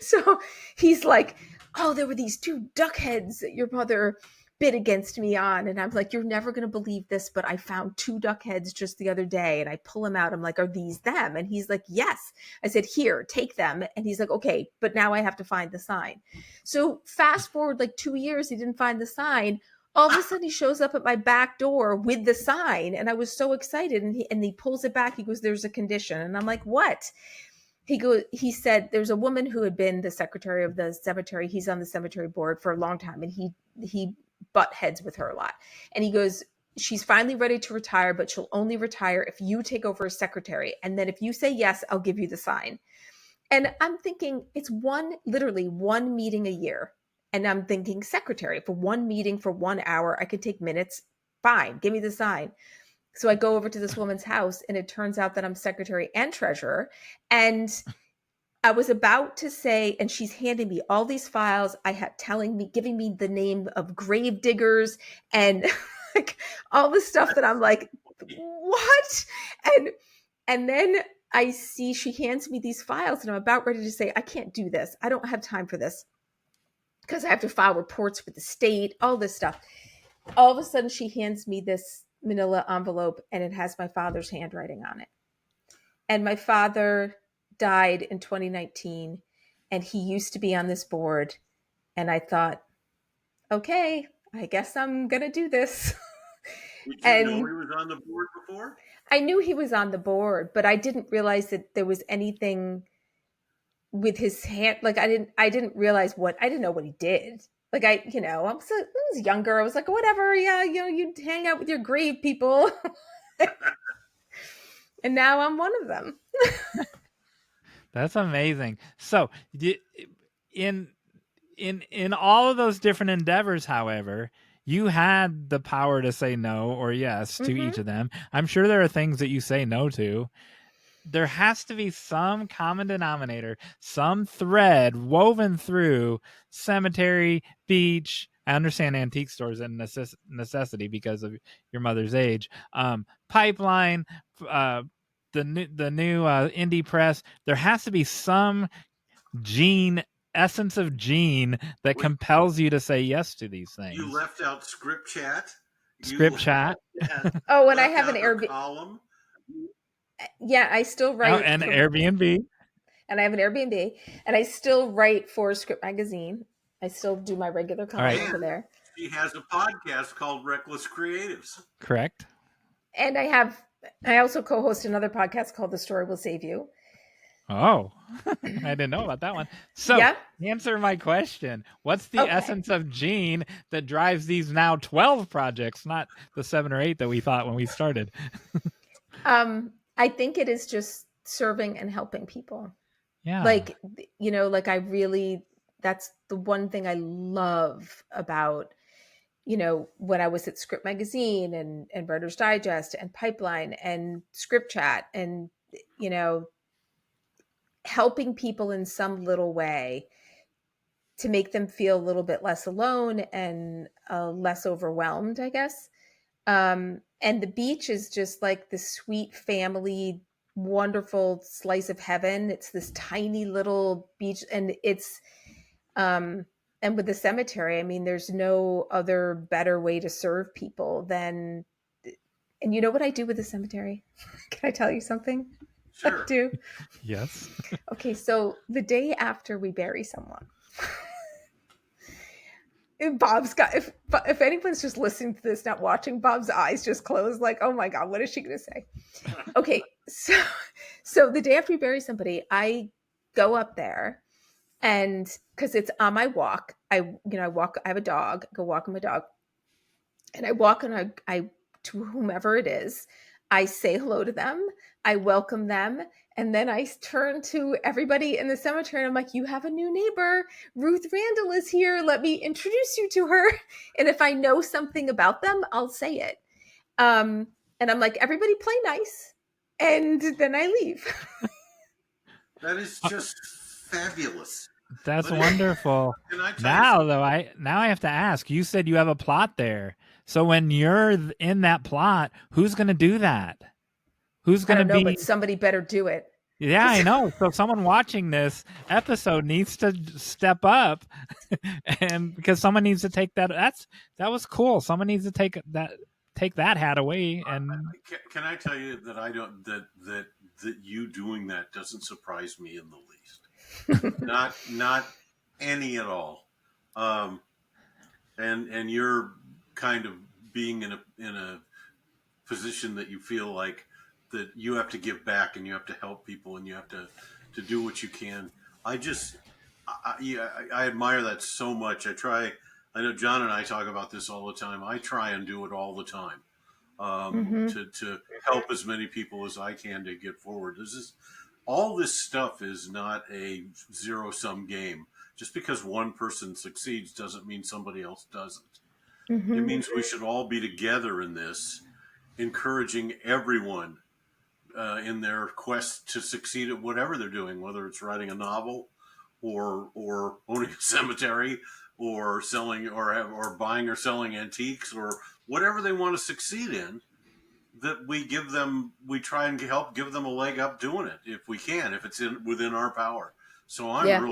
So he's like, oh, there were these two duck heads that your mother bid against me on. And I'm like, you're never going to believe this, but I found two duck heads just the other day. And I pull them out. I'm like, are these them? And he's like, yes. I said, here, take them. And he's like, okay, but now I have to find the sign. So fast forward like 2 years, he didn't find the sign. All of a sudden he shows up at my back door with the sign. And I was so excited. And he pulls it back. He goes, there's a condition. And I'm like, what? He said, there's a woman who had been the secretary of the cemetery. He's on the cemetery board for a long time. And he butt heads with her a lot. And he goes, she's finally ready to retire, but she'll only retire if you take over as secretary. And then if you say yes, I'll give you the sign. And I'm thinking, it's literally one meeting a year. And I'm thinking, secretary, for one meeting for 1 hour, I could take minutes. Fine, give me the sign. So I go over to this woman's house, and it turns out that I'm secretary and treasurer. And I was about to say, and she's handing me all these files. Giving me the name of grave diggers and like all the stuff that I'm like, what? And then I see she hands me these files, and I'm about ready to say, I can't do this. I don't have time for this because I have to file reports with the state, all this stuff. All of a sudden, she hands me this manila envelope, and it has my father's handwriting on it. And my father died in 2019, and he used to be on this board. And I thought, okay, I guess I'm going to do this. Did you know he was on the board before? I knew he was on the board, but I didn't realize that there was anything with his hand. Like I didn't know what he did. Like I was younger. I was like, whatever. Yeah. You hang out with your grave people. And now I'm one of them. That's amazing. So in all of those different endeavors, however, you had the power to say no or yes to each of them. I'm sure there are things that you say no to. There has to be some common denominator, some thread woven through cemetery, beach. I understand antique stores and necessity because of your mother's age. Pipeline, the new indie press. There has to be some essence of Jeanne that compels you to say yes to these things. You left out script chat. Oh, and I have an Airbnb column. Yeah, I still write. And Airbnb. And I have an Airbnb, and I still write for Script Magazine. I still do my regular column over there. She has a podcast called Reckless Creatives. Correct. And I also co-host another podcast called The Story Will Save You. Oh, I didn't know about that one. So Answer my question. What's the essence of Jeanne that drives these now 12 projects, not the 7 or 8 that we thought when we started? I think it is just serving and helping people. Yeah. Like I really, that's the one thing I love about, when I was at Script Magazine and Writer's Digest and Pipeline and Script Chat and, helping people in some little way to make them feel a little bit less alone and less overwhelmed, I guess. And the beach is just like the sweet family, wonderful slice of heaven. It's this tiny little beach, and it's and with the cemetery, I mean, there's no other better way to serve people than. And you know what I do with the cemetery? Can I tell you something? Sure. I do. Yes. Okay, so the day after we bury someone. Bob's got, if anyone's just listening to this, not watching, Bob's eyes just closed like, oh my God, what is she going to say? Okay. So the day after we bury somebody, I go up there And because it's on my walk, I walk, I have a dog, go walk with my dog. And I walk and I to whomever it is, I say hello to them, I welcome them, and then I turn to everybody in the cemetery and I'm like, "You have a new neighbor. Ruth Randall is here. Let me introduce you to her." And if I know something about them, I'll say it. Um, and I'm like, "Everybody play nice," and then I leave. That is just fabulous. That's But it, wonderful. can I tell you Now something? though, I have to ask. You said you have a plot there. So when you're in that plot, who's going to do that? Who's I going to don't know, but be? somebody better do it. Yeah, I know. So someone watching this episode needs to step up, and because someone needs to take that was cool. Someone needs to take that hat away. And Can I tell you that I don't that you doing that doesn't surprise me in the least. Not any at all. Um, and you're kind of being in a position that you feel like that you have to give back and you have to help people and you have to do what you can. I just yeah, I admire that so much. I know John and I talk about this all the time. I try and do it all the time, Mm-hmm. to help as many people as I can to get forward. All this stuff is not a zero sum game. Just because one person succeeds doesn't mean somebody else doesn't. It Mm-hmm. means we should all be together in this, encouraging everyone in their quest to succeed at whatever they're doing, whether it's writing a novel, or owning a cemetery, or selling or buying or selling antiques, or whatever they want to succeed in. That we try and help give them a leg up doing it if we can, if it's within our power. So Yeah.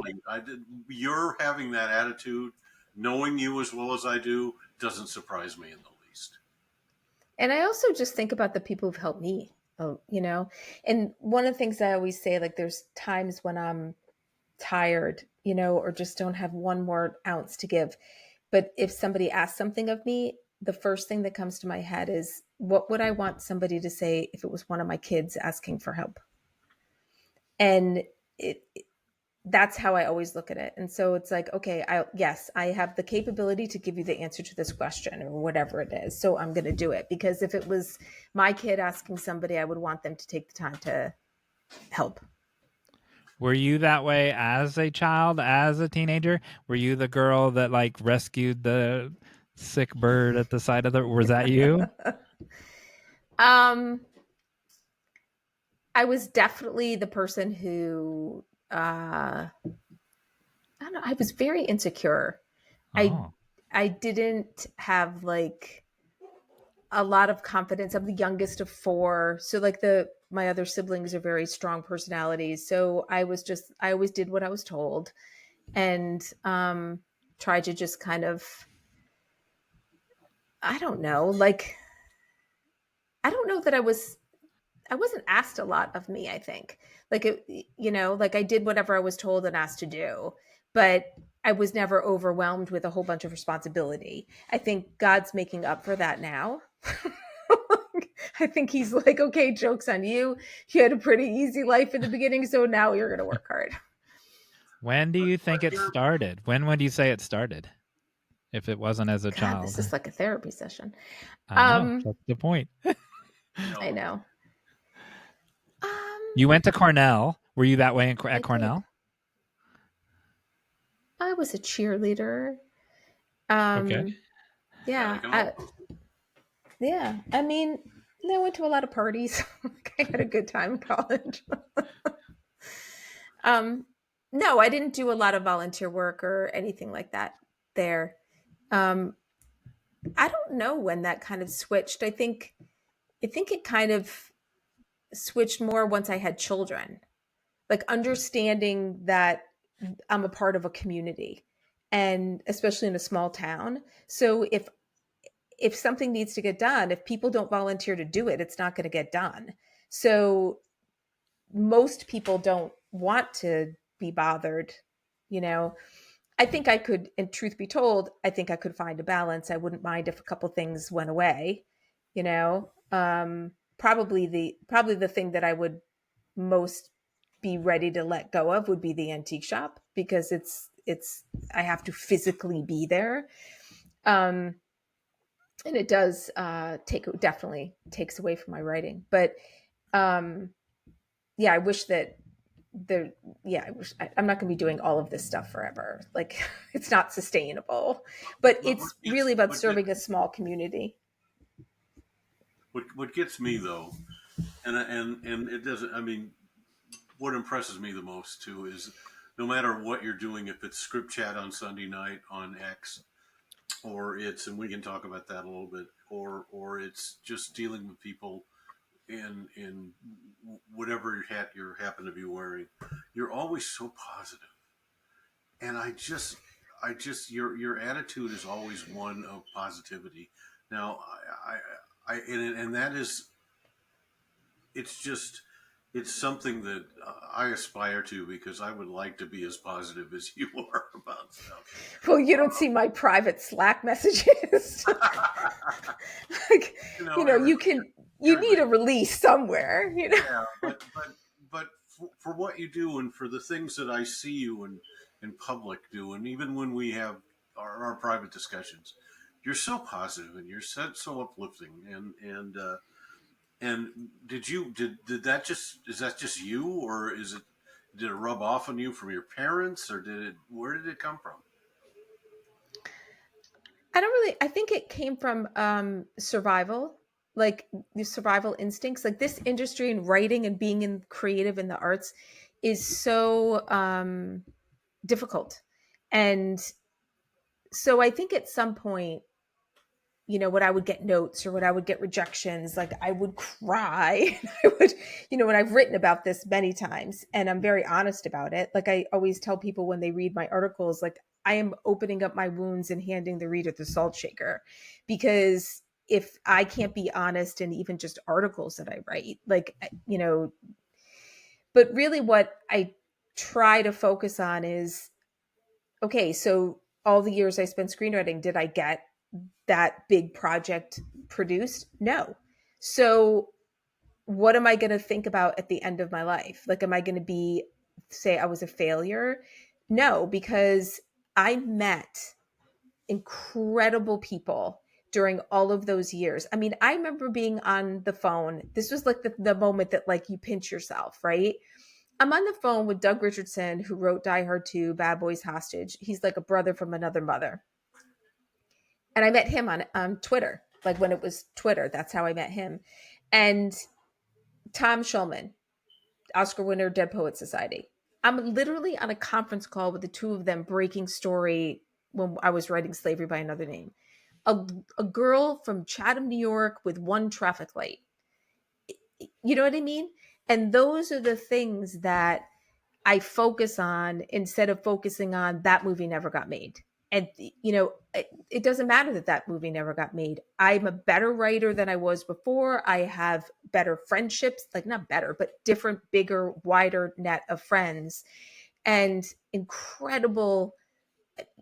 you're having that attitude, knowing you as well as I do, doesn't surprise me in the least. And I also just think about the people who've helped me, and one of the things I always say, like, there's times when I'm tired, or just don't have one more ounce to give. But if somebody asks something of me, the first thing that comes to my head is, what would I want somebody to say if it was one of my kids asking for help? And it, that's how I always look at it. And so it's like, okay, yes, I have the capability to give you the answer to this question or whatever it is. So I'm going to do it, because if it was my kid asking somebody, I would want them to take the time to help. were you that way as a child, as a teenager? Were you the girl that like rescued the sick bird at the side of the? Was that you? um, I was definitely the person who, I don't know, I was very insecure. I Oh, I didn't have like a lot of confidence. I'm the youngest of four. So like the my other siblings are very strong personalities. So I always did what I was told, and tried to just kind of, I don't know, like, I don't know that I wasn't asked a lot of me, I think. Like it, like I did whatever I was told and asked to do, but I was never overwhelmed with a whole bunch of responsibility. I think God's making up for that now. I think he's like, okay, joke's on you. You had a pretty easy life in the beginning, so now you're going to work hard. when do you But think it you're started? When would you say it started? If it wasn't as a God, this child, is like a therapy session. I know Um, that's the point. I no. know. You went to Cornell. Were you that way at I did. Cornell? I was a cheerleader. Okay. Um, Yeah, I yeah, can all. yeah. I mean, I went to a lot of parties. I had a good time in college. um, no, I didn't do a lot of volunteer work or anything like that there. Um, I don't know when that kind of switched. I think it kind of switched more once I had children. Like understanding that I'm a part of a community, and especially in a small town. So if something needs to get done, if people don't volunteer to do it, it's not going to get done. So most people don't want to be bothered, you know. I think I could, and truth be told, I think I could find a balance. I wouldn't mind if a couple things went away, you know. Probably the thing that I would most be ready to let go of would be the antique shop, because it's I have to physically be there. Um, and it does definitely takes away from my writing. But um, yeah, I wish that the yeah, I'm not going to be doing all of this stuff forever. Like it's not sustainable. But it's really about serving a small community. What gets me though, and it doesn't. I mean, what impresses me the most too is no matter what you're doing, if it's script chat on Sunday night on X, or it's, and we can talk about that a little bit, or it's just dealing with people in whatever hat you happen to be wearing, you're always so positive, and I just your attitude is always one of positivity. Now, and that is, it's just, it's something that I aspire to, because I would like to be as positive as you are about stuff. Well, you don't see my private Slack messages. Like, You know, you know, you need a everybody, release somewhere, you know. yeah, but for what you do, and for the things that I see you in public do, and even when we have our private discussions, you're so positive and you're so uplifting, and did that just, is that just you, or did it rub off on you from your parents, or where did it come from? I think it came from survival, like the survival instincts. Like this industry and writing and being in creative in the arts is so difficult. And so I think at some point, you know, when I would get notes or when I would get rejections, like I would cry. I would, you know, and I've written about this many times and I'm very honest about it. Like I always tell people when they read my articles, like I am opening up my wounds and handing the reader the salt shaker, because if I can't be honest in even just articles that I write, like, you know, but really what I try to focus on is, okay, so all the years I spent screenwriting, did I get that big project produced? No. So what am I going to think about at the end of my life? Like, am I going to say I was a failure? No, because I met incredible people during all of those years. I mean, I remember being on the phone. This was like the moment that like you pinch yourself, right? I'm on the phone with Doug Richardson, who wrote Die Hard 2, Bad Boys Hostage. He's like a brother from another mother. And I met him on Twitter, like when it was Twitter. That's how I met him. And Tom Schulman, Oscar winner, Dead Poet Society. I'm literally on a conference call with the two of them breaking story when I was writing Slavery by Another Name. A girl from Chatham, New York with one traffic light. You know what I mean? And those are the things that I focus on instead of focusing on that movie never got made. And, you know, it doesn't matter that that movie never got made. I'm a better writer than I was before. I have better friendships, like not better, but different, bigger, wider net of friends and incredible,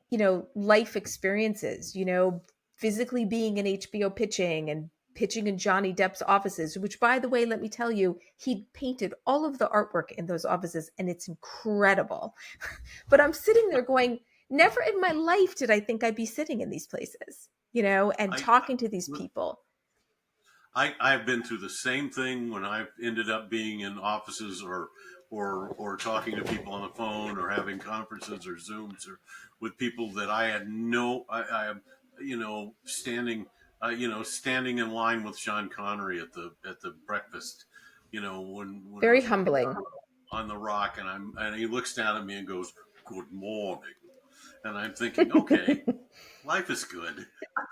you know, life experiences, you know, physically being in HBO pitching and pitching in Johnny Depp's offices, which by the way, let me tell you, he painted all of the artwork in those offices and it's incredible. But I'm sitting there going, never in my life did I think I'd be sitting in these places, you know, and I talking to these people. I've been through the same thing when I've ended up being in offices, or talking to people on the phone, or having conferences or Zooms, or with people that I had I you know, standing in line with Sean Connery at the breakfast, you know, when I Very was working humbling. on The Rock, and he looks down at me and goes, "Good morning," and I'm thinking, okay, life is good. I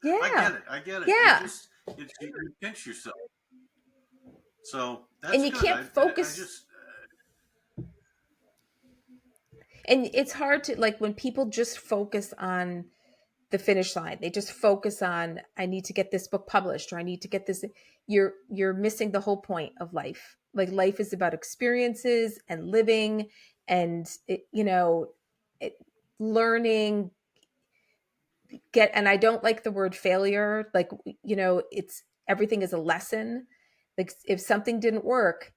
Yeah. get it. I get it. Yeah. You pinch yourself. So that's And you good. can't I focus. just, And it's hard to, like, when people just focus on the finish line, they just focus on, I need to get this book published or I need to get this. You're missing the whole point of life. Like life is about experiences and living and it, you know, it, learning, and I don't like the word failure. Like, you know, it's everything is a lesson. Like if something didn't work,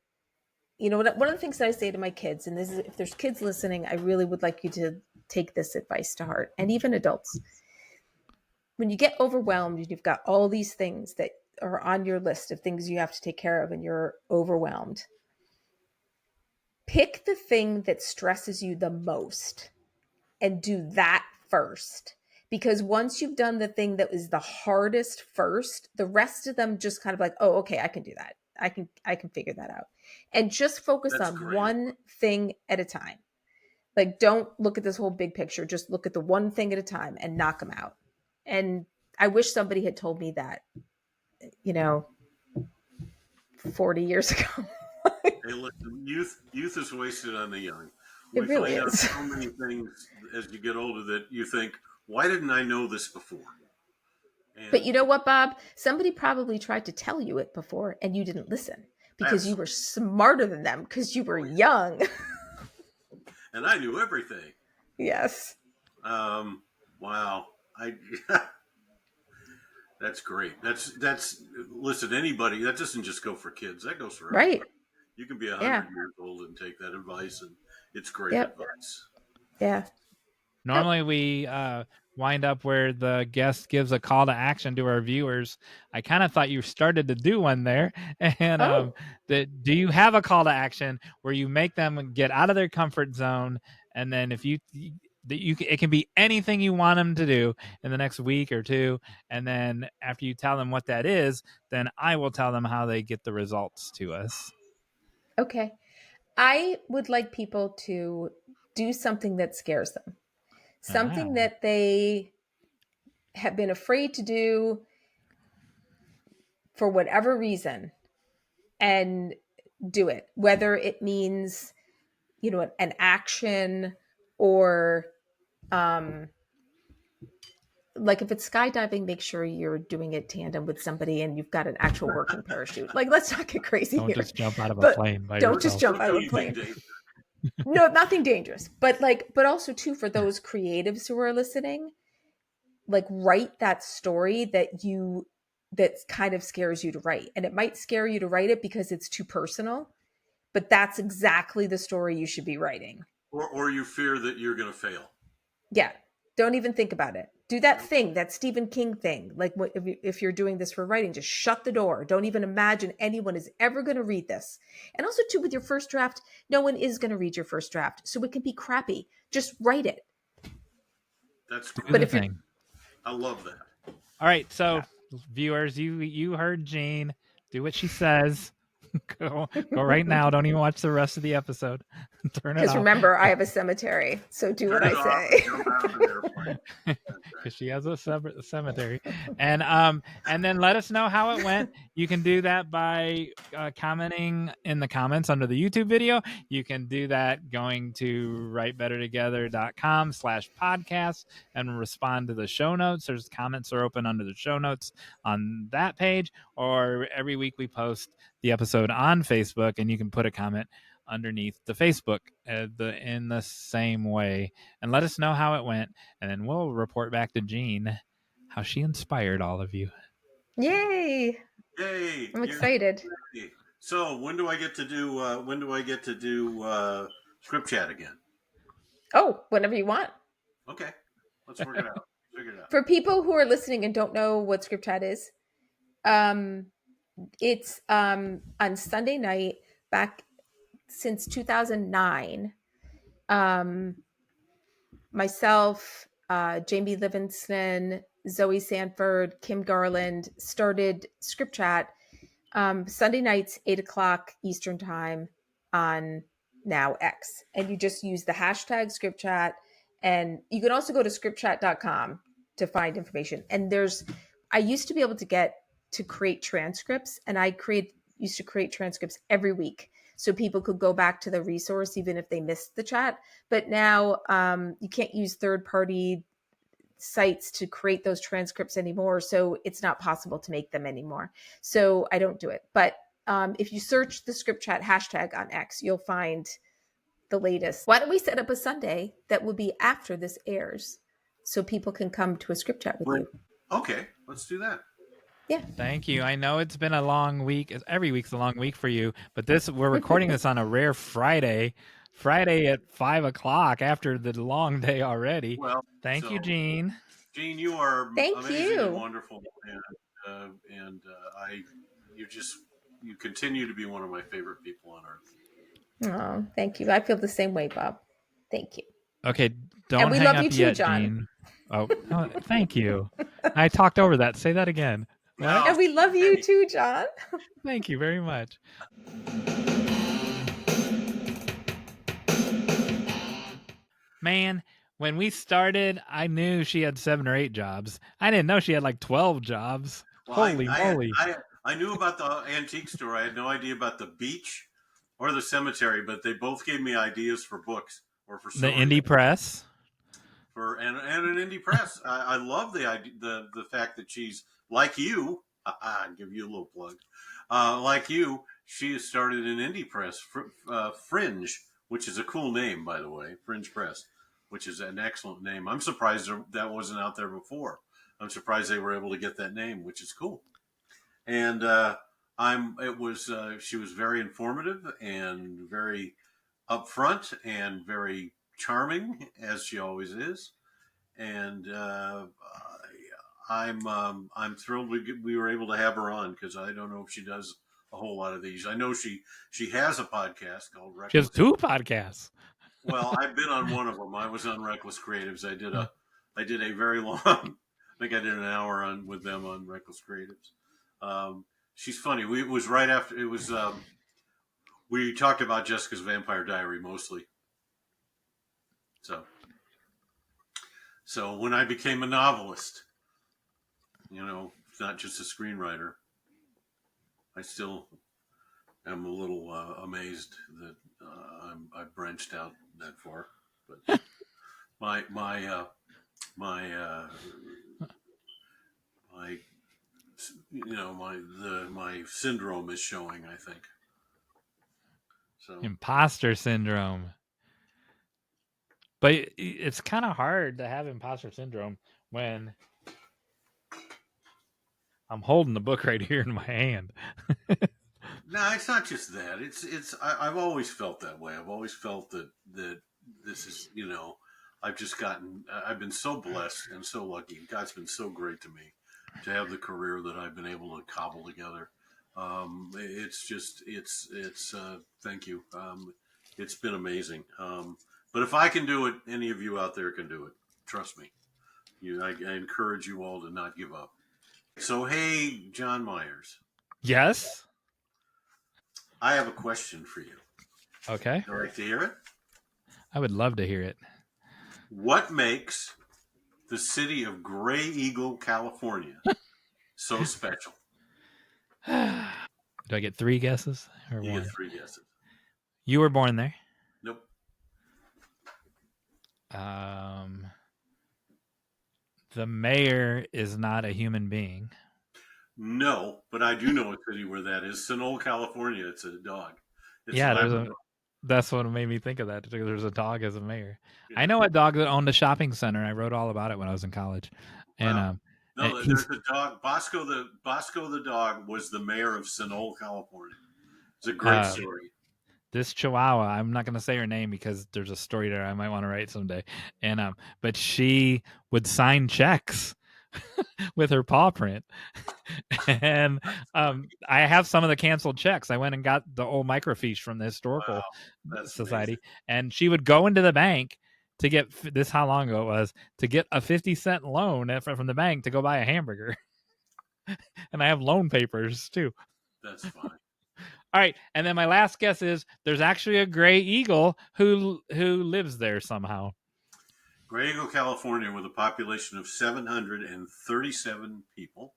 you know, one of the things that I say to my kids, and this is, if there's kids listening, I really would like you to take this advice to heart, and even adults. When you get overwhelmed and you've got all these things that are on your list of things you have to take care of and you're overwhelmed, pick the thing that stresses you the most and do that first. Because once you've done the thing that is the hardest first, the rest of them just kind of like, oh, okay, I can do that. I can figure that out. And just focus That's on great. one thing at a time. Like, don't look at this whole big picture. Just look at the one thing at a time and knock them out. And I wish somebody had told me that, you know, 40 years ago. Hey, listen, youth is wasted on the young. It We really find out is. so many things as you get older that you think, why didn't I know this before? But And you know what, Bob? Somebody probably tried to tell you it before and you didn't listen because you were absolutely, smarter than them because you were oh young. yeah, and I knew everything. Yes. Wow, I that's great. That's listen. Anybody that doesn't just go for kids. That goes for Right. everybody. You can be a Yeah. hundred years old and take that advice, and it's great Yep. advice. Yeah. Yep. Normally, we wind up where the guest gives a call to action to our viewers. I kind of thought you started to do one there, and Oh, do you have a call to action where you make them get out of their comfort zone, and then if you that you it can be anything you want them to do in the next week or two, and then after you tell them what that is, then I will tell them how they get the results to us. okay. I would like people to do something that scares them, something Ah, that they have been afraid to do for whatever reason, and do it, whether it means, you know, an action or, um, like if it's skydiving, make sure you're doing it tandem with somebody and you've got an actual working parachute. Like, let's not get crazy don't here, just jump out of a but plane by don't just yourself. jump Don't out do of a anything plane. dangerous. No, nothing dangerous. But like, but also too, for those creatives who are listening, like, write that story that kind of scares you to write. And it might scare you to write it because it's too personal, but that's exactly the story you should be writing. Or you fear that you're going to fail. Yeah. Don't even think about it. Do that Nope. thing, that Stephen King thing. Like, if you're doing this for writing, just shut the door. Don't even imagine anyone is ever going to read this. And also, too, with your first draft, no one is going to read your first draft. So it can be crappy. Just write it. That's Do But great. the if you're, thing. I love that. All right, so yeah. viewers, you heard Jeanne. Do what she says. Go right now. Don't even watch the rest of the episode. Turn it Because off remember, I have a cemetery. So do what Turn I it off and say. jump out of an airplane. That's because she has a separate cemetery. And then let us know how it went. You can do that by commenting in the comments under the YouTube video. You can do that going to writebettertogether.com/podcast and respond to the show notes. There's comments are open under the show notes on that page, or every week we post the episode on Facebook, and you can put a comment underneath the Facebook in the same way, and let us know how it went, and then we'll report back to Jeanne how she inspired all of you. Yay. Yay! I'm You're excited. ready. So when do I get to do? When do I get to do script chat again? Oh, whenever you want. Okay, let's work it out. Figure it out. For people who are listening and don't know what Script Chat is, um, it's on Sunday night back since 2009. Um, Myself, Jamie Livingston, Zoe Sanford, Kim Garland started Script Chat Sunday nights, 8 o'clock Eastern time on now X. And you just use the hashtag Script Chat. And you can also go to scriptchat.com to find information. And I used to be able to get to create transcripts, and used to create transcripts every week. So people could go back to the resource even if they missed the chat. But now you can't use third party sites to create those transcripts anymore. So it's not possible to make them anymore. So I don't do it. But if you search the Script Chat hashtag on X, you'll find the latest. Why don't we set up a Sunday that will be after this airs so people can come to a Script Chat with Wait. you? Okay, let's do that. Yeah. Thank you. I know it's been a long week. Every week's a long week for you, but we're recording this on a rare Friday. Friday at 5 o'clock after the long day already. Well, Thank you, so Jeanne. Jeanne, you are Thank amazing and you. wonderful, and you just you continue to be one of my favorite people on earth. Oh, thank you. I feel the same way, Bob. Thank you. Okay, And don't we hang love you up too, yet, John. Jeanne. Oh, thank you. I talked over that. Say that again. What? No, And we love you hey, too, John. Thank you very much. Man, when we started, I knew she had 7 or 8 jobs. I didn't know she had like 12 jobs. well, Holy moly. I knew about the antique store. I had no idea about the beach or the cemetery, but they both gave me ideas for books or for The stories. indie press. And an indie press. I love the idea, the fact that she's like you. I'll give you a little plug. Like you, she has started an indie press, Fringe, which is a cool name, by the way, Fringe Press, which is an excellent name. I'm surprised that wasn't out there before. I'm surprised they were able to get that name, which is cool. And I'm. It was. She was very informative and very upfront and very charming, as she always is. And I'm thrilled we were able to have her on because I don't know if she does a whole lot of these. I know she has a podcast called She has Reckless. 2 podcasts. Well, I've been on one of them. I was on Reckless Creatives. I did a very long. I think I did an hour on with them on Reckless Creatives. She's funny. It was right after it was. We talked about Jessica's Vampire Diary mostly. So so when I became a novelist, not just a screenwriter, I still am a little amazed that I've branched out that far. But my my my my syndrome is showing. I think so. Imposter syndrome. But it's kind of hard to have imposter syndrome when I'm holding the book right here in my hand. No, it's not just that. I've always felt that way. I've always felt that this is I've just I've been so blessed and so lucky. God's been so great to me to have the career that I've been able to cobble together. It's just it's thank you. It's been amazing. But if I can do it, any of you out there can do it. Trust me. I encourage you all to not give up. So hey, John Myers, Yes. I have a question for you. Okay. All right to hear it. I would love to hear it. What makes the city of Gray Eagle, California, so special? Do I get 3 guesses or You get 1? three guesses. You were born there. Nope. Um, the mayor is not a human being. No, but I do know a city where that is. Sonoma, California. It's a dog. It's a Yeah, Labrador. that's what made me think of that. There's a dog as a mayor. I Yeah. know a dog that owned a shopping center. I wrote all about it when I was in college. And Wow. No, there's he's a dog. Bosco the dog was the mayor of Sonoma, California. It's a great story. this Chihuahua. I'm not going to say her name because there's a story there I might want to write someday. And but she would sign checks with her paw print. And I have some of the canceled checks. I went and got the old microfiche from the Wow, historical that's amazing. society, and she would go into the bank to get this. How long ago it was to get a 50-cent loan from the bank to go buy a hamburger. And I have loan papers too. That's funny. All right, and then my last guess is there's actually a gray eagle who lives there somehow. Gray Eagle, California, with a population of 737 people,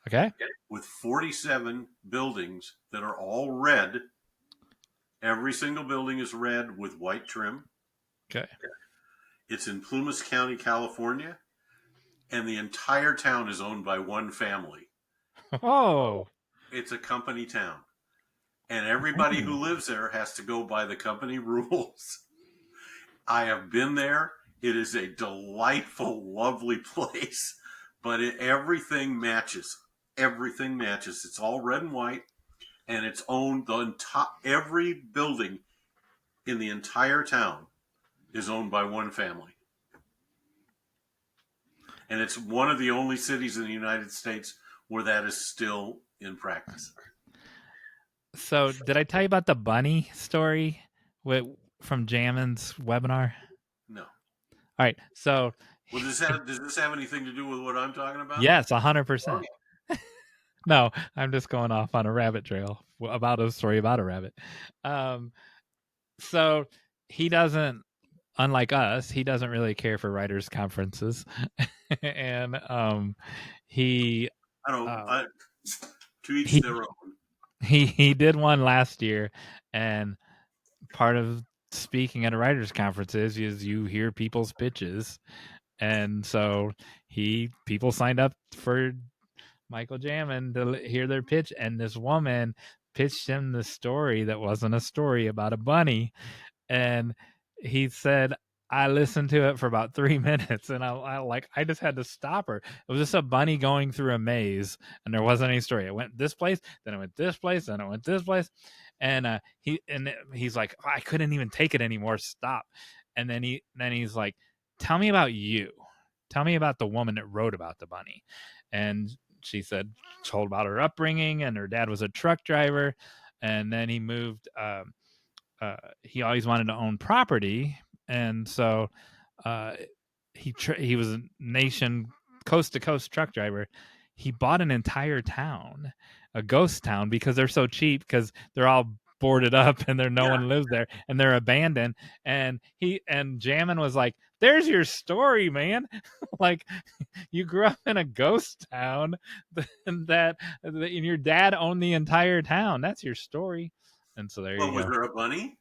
Okay. with 47 buildings that are all red. Every single building is red with white trim. Okay. It's in Plumas County, California, and the entire town is owned by one family. Oh. It's a company town. And everybody who lives there has to go by the company rules. I have been there. It is a delightful, lovely place, but everything matches. everything matches. It's all red and white, and it's owned every building in the entire town is owned by one family. And it's one of the only cities in the United States where that is still in practice. So, did I tell you about the bunny story from Jammin's webinar? No. All right. So, Well, does this have anything to do with what I'm talking about? yes, 100%. No, I'm just going off on a rabbit trail about a story about a rabbit. So he doesn't, unlike us, he doesn't really care for writers' conferences, and he I don't. To each he their own. he did one last year, and part of speaking at a writers' conference is you hear people's pitches, and so people signed up for Michael Jamin to hear their pitch, and this woman pitched him the story that wasn't a story about a bunny, and he said, I listened to it for about 3 minutes, and I just had to stop her. It was just a bunny going through a maze, and there wasn't any story. It went this place, then it went this place, then it went this place, and he's like, I couldn't even take it anymore. Stop. And then he's like, tell me about you. Tell me about the woman that wrote about the bunny. And she told about her upbringing, and her dad was a truck driver, and then he moved. He always wanted to own property, and so he was a coast to coast truck driver. He bought an entire town, a ghost town, because they're so cheap, because they're all boarded up and no one lives there, and they're abandoned. And Jammin was like, there's your story, man. Like, you grew up in a ghost town and your dad owned the entire town. That's your story. And so there you go. Was there a bunny?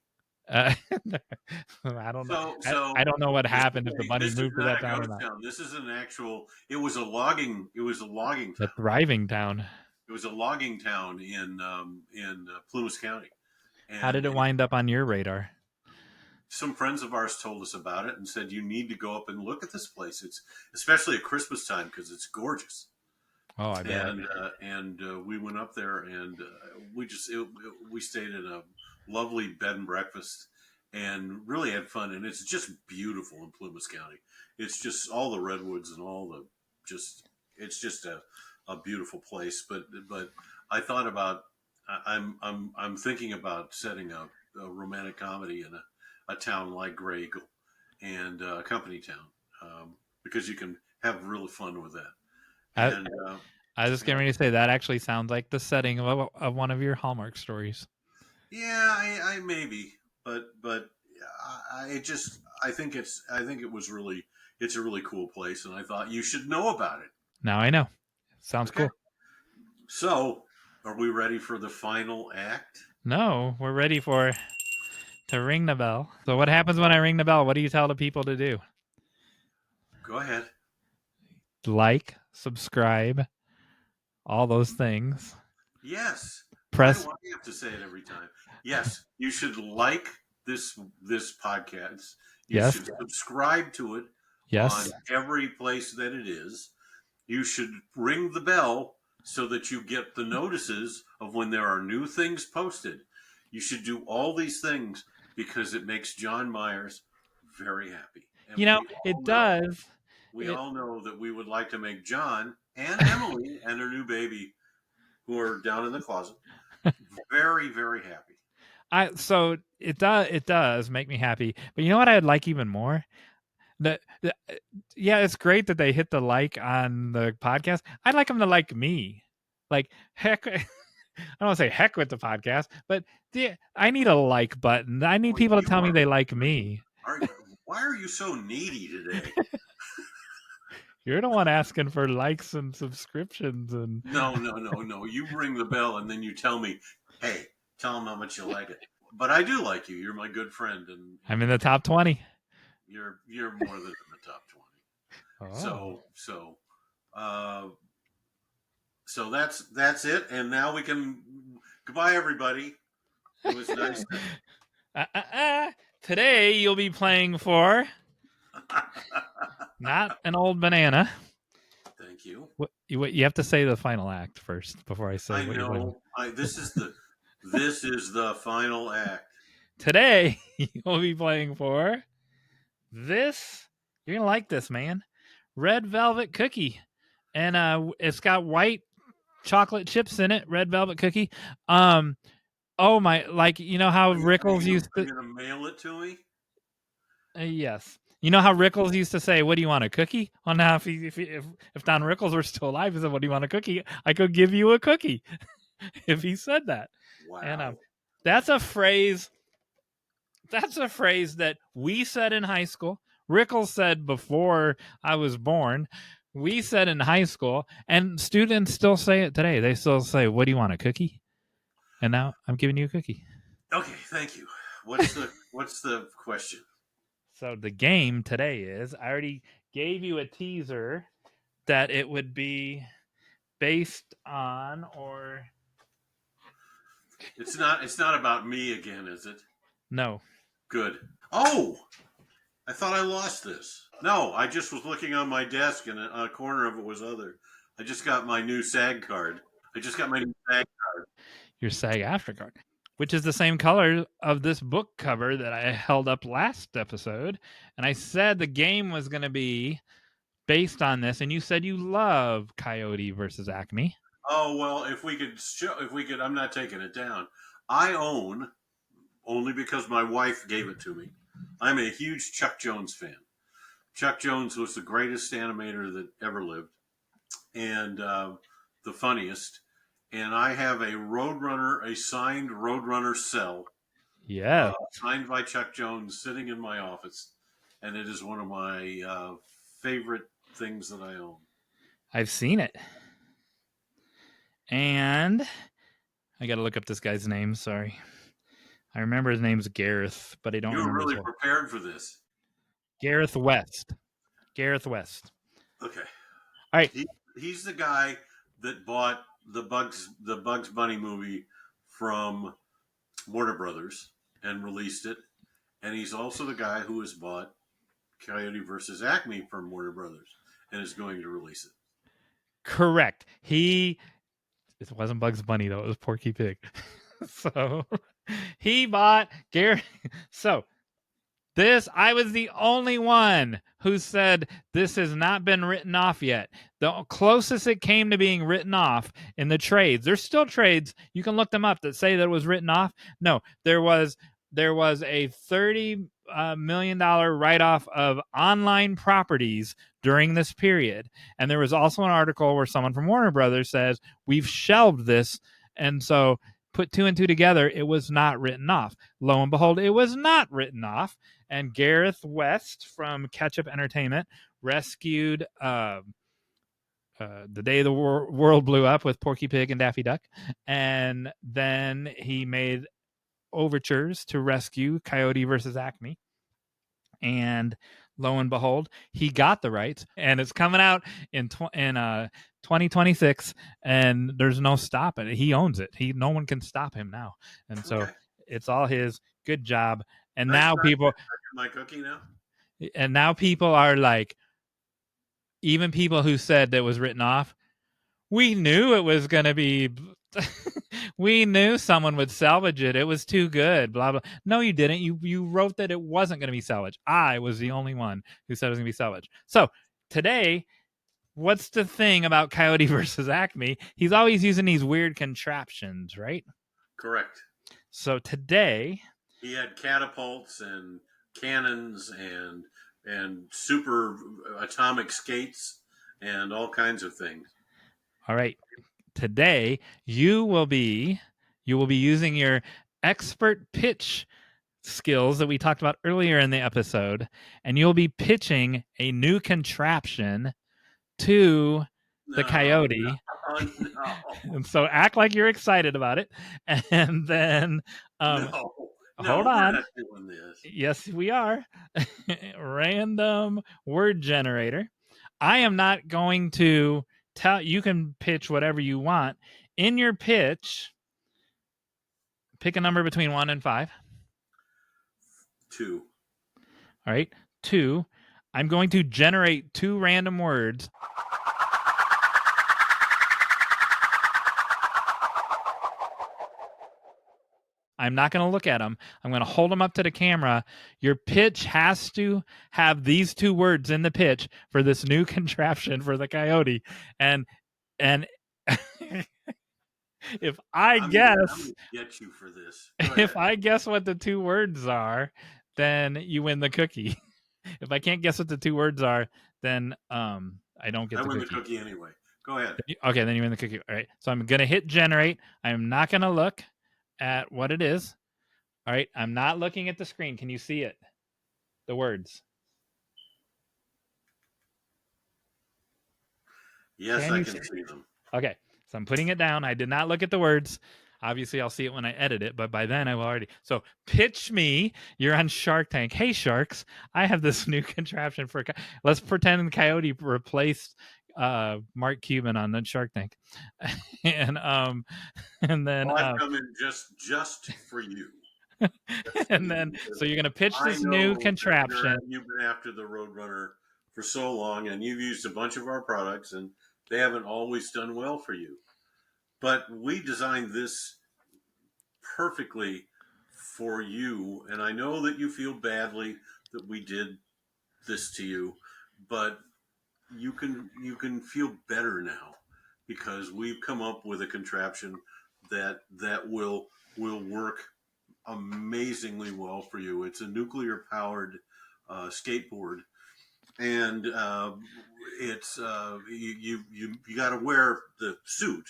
I don't know. I don't know what happened if the bunny moved to that town or not. This is an actual. It was a logging town. A thriving town. It was a logging town in Plumas County. And how did it wind up on your radar? Some friends of ours told us about it and said, you need to go up and look at this place. It's especially at Christmas time because it's gorgeous. Oh, I bet. And we went up there, and we stayed in a lovely bed and breakfast and really had fun. And it's just beautiful in Plumas County. It's just all the redwoods and it's just a beautiful place. But I thought about, I'm thinking about setting a romantic comedy in a town like Grey Eagle and a company town, because you can have really fun with that. And I was just getting ready to say that actually sounds like the setting of one of your Hallmark stories. Yeah, I maybe, but I think it's a really cool place, and I thought you should know about it. Now I know. Sounds cool. So, are we ready for the final act? No, we're ready to ring the bell. So what happens when I ring the bell? What do you tell the people to do? Go ahead. Like, subscribe, all those things. Yes. Press. Why do I have to say it every time? Yes, you should like this podcast. You should subscribe to it. Yes. On every place that it is. You should ring the bell so that you get the notices of when there are new things posted. You should do all these things because it makes John Myers very happy. And it does. We all know that we would like to make John and Emily and her new baby, who are down in the closet, very, very happy. So it does make me happy. But you know what I'd like even more? Yeah, it's great that they hit the like on the podcast. I'd like them to like me. Like, heck, I don't want to say heck with the podcast, but I need a like button. I need people to tell me they like me. Why are you so needy today? You're the one asking for likes and subscriptions. And No. You ring the bell and then you tell me, hey, tell them how much you like it. But I do like you. You're my good friend, and I'm in the top 20. You're more than in the top 20. Oh. So that's it. And now we can goodbye, everybody. It was nice. Today you'll be playing for not an old banana. Thank Thank you. You have to say the final act first before I say I what you're playing with. know. This is the final act. Today, you'll be playing for this. You're going to like this, man. Red Velvet Cookie. And it's got white chocolate chips in it, red velvet cookie. Oh my, like, you know how Rickles used Are to, you gonna mail it to me? yes. You know how Rickles used to say, "What do you want, a cookie?" Well, now if Don Rickles were still alive, he said, "What do you want, a cookie?" I could give you a cookie if he said that. And Wow. that's a phrase. That's a phrase that we said in high school. Rickles said before I was born. We said in high school, and students still say it today. They still say, "What do you want, a cookie?" And now I'm giving you a cookie. Okay, thank you. What's the question? So the game today is, I already gave you a teaser that it would be based on, or It's not about me again, is it? no. Good. Oh, I thought I lost this. No, I just was looking on my desk and a corner of it was other. I just got my new SAG card. I just got my new SAG. Your SAG after card, which is the same color of this book cover that I held up last episode. And I said the game was going to be based on this, and you said you love Coyote versus Acme. Oh well, if we could, I'm not taking it down. I own, only because my wife gave it to me. I'm a huge Chuck Jones fan. Chuck Jones was the greatest animator that ever lived, and the funniest. And I have a signed Roadrunner cell, Yeah, signed by Chuck Jones, sitting in my office, and it is one of my favorite things that I own. I've seen it. And I got to look up this guy's name. Sorry. I remember his name's Gareth, but I don't You were remember his really whole. prepared for this. Gareth West. Gareth West. Okay. All right. He's the guy that bought the Bugs Bunny movie from Warner Brothers and released it, and he's also the guy who has bought Coyote versus Acme from Warner Brothers and is going to release it. Correct. It wasn't Bugs Bunny though. It was Porky Pig. So he bought Gareth. So I was the only one who said this has not been written off yet. The closest it came to being written off in the trades, there's still trades, you can look them up, that say that it was written off. No, there was a $30 million write-off of online properties during this period. And there was also an article where someone from Warner Brothers says, we've shelved this. And so put two and two together, it was not written off. Lo and behold, it was not written off. And Gareth West from Ketchup Entertainment rescued The Day the World Blew Up with Porky Pig and Daffy Duck. And then he made overtures to rescue Coyote versus Acme. And lo and behold, he got the rights, and it's coming out in 2026, and there's no stopping it. He owns it. No one can stop him now, and so it's all his. Good job. And now people, my cookie now. And now people are like, even people who said that was written off, we knew it was going to be. We knew someone would salvage it. It was too good. Blah blah. No, you didn't. You wrote that it wasn't going to be salvaged. I was the only one who said it was going to be salvaged. So today, what's the thing about Coyote versus Acme? He's always using these weird contraptions, right? Correct. So today, he had catapults and cannons and super atomic skates and all kinds of things. All right. Today, you will be using your expert pitch skills that we talked about earlier in the episode, and you'll be pitching a new contraption to the Coyote. No. And so act like you're excited about it, and then no, hold on. We're not doing this. Yes, we are. Random word generator. I am not going to tell you. Can pitch whatever you want. In your pitch, pick a number between 1 and 5. 2. All right, 2. I'm going to generate 2 random words. I'm not going to look at them. I'm going to hold them up to the camera. Your pitch has to have these two words in the pitch for this new contraption for the coyote. And if I I'm guess gonna get you for this. Go if ahead. I guess what the two words are, then you win the cookie. If I can't guess what the two words are, then I don't get I the win the cookie. cookie anyway. Go ahead. Okay, then you win the cookie. All right. So I'm gonna hit generate. I'm not gonna look at what it is. All right. I'm not looking at the screen. Can you see it? The words. Yes, Can I you can see? see them. Okay. So I'm putting it down. I did not look at the words. Obviously, I'll see it when I edit it, but by then I will already. So pitch me. You're on Shark Tank. Hey, sharks! I have this new contraption for. Let's pretend Coyote replaced Mark Cuban on the Shark Tank, and and then Well, I've come in just for you. Just for and you, then because so you're gonna pitch I this new know that contraption. you've been after the Roadrunner for so long, and you've used a bunch of our products, and they haven't always done well for you. But we designed this perfectly for you, and I know that you feel badly that we did this to you, but you can feel better now because we've come up with a contraption that will work amazingly well for you. It's a nuclear powered skateboard, and it's you got to wear the suit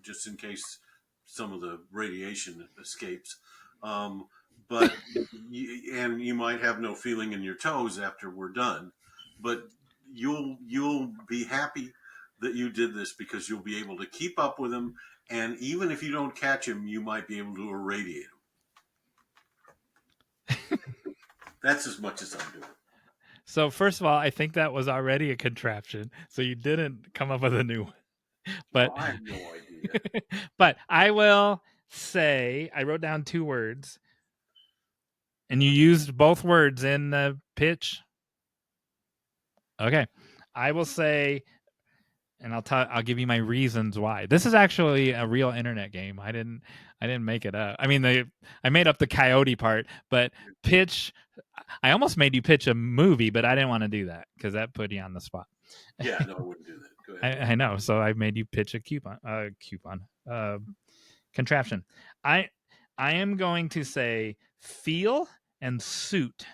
just in case some of the radiation escapes. Um, but and you might have no feeling in your toes after we're done, but you'll be happy that you did this because you'll be able to keep up with them, and even if you don't catch him, you might be able to irradiate him. That's as much as I'm doing. So first of all, I think that was already a contraption. So you didn't come up with a new one. But Well, I have no idea. but I will say I wrote down two words, and you used both words in the pitch. Okay, I will say, and I'll give you my reasons why. This is actually a real internet game. I didn't make it up. I mean, I made up the coyote part, but pitch. I almost made you pitch a movie, but I didn't want to do that because that put you on the spot. Yeah, no, I wouldn't do that. Go ahead. I know, so I made you pitch a contraption. I I am going to say feel and suit.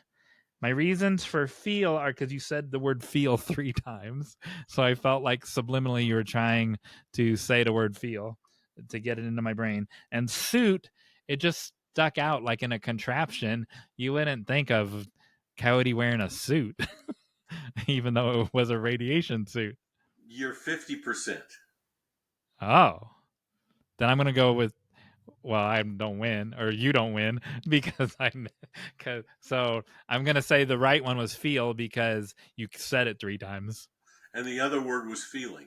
My reasons for feel are because you said the word feel 3 times. So I felt like subliminally you were trying to say the word feel to get it into my brain. And suit, it just stuck out like in a contraption. You wouldn't think of Coyote wearing a suit, even though it was a radiation suit. You're 50%. Oh, then I'm going to go with well, I don't win or you don't win because cause, so I'm gonna say the right one was feel because you said it 3 times. And the other word was feeling.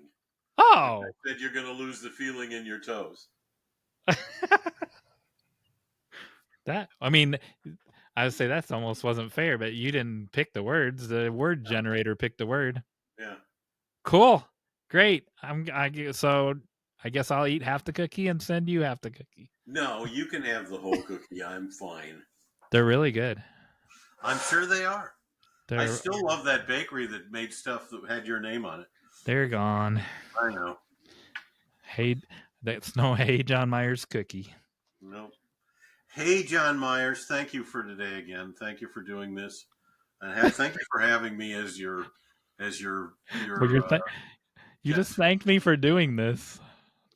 And I Oh, said you're going to lose the feeling in your toes. that I mean, I would say that's almost wasn't fair, but you didn't pick the words. The word generator picked the word. Yeah. Cool, great. So I guess I'll eat half the cookie and send you half the cookie. No, you can have the whole cookie. I'm fine. They're really good. I'm sure they are. I They're still love that bakery that made stuff that had your name on it. they're gone. I know. Hey, that's no Hey John Myers cookie. Nope. Hey, John Myers, thank you for today again. Thank you for doing this, and thank you for having me as Well, your you just guest. thanked me for doing this.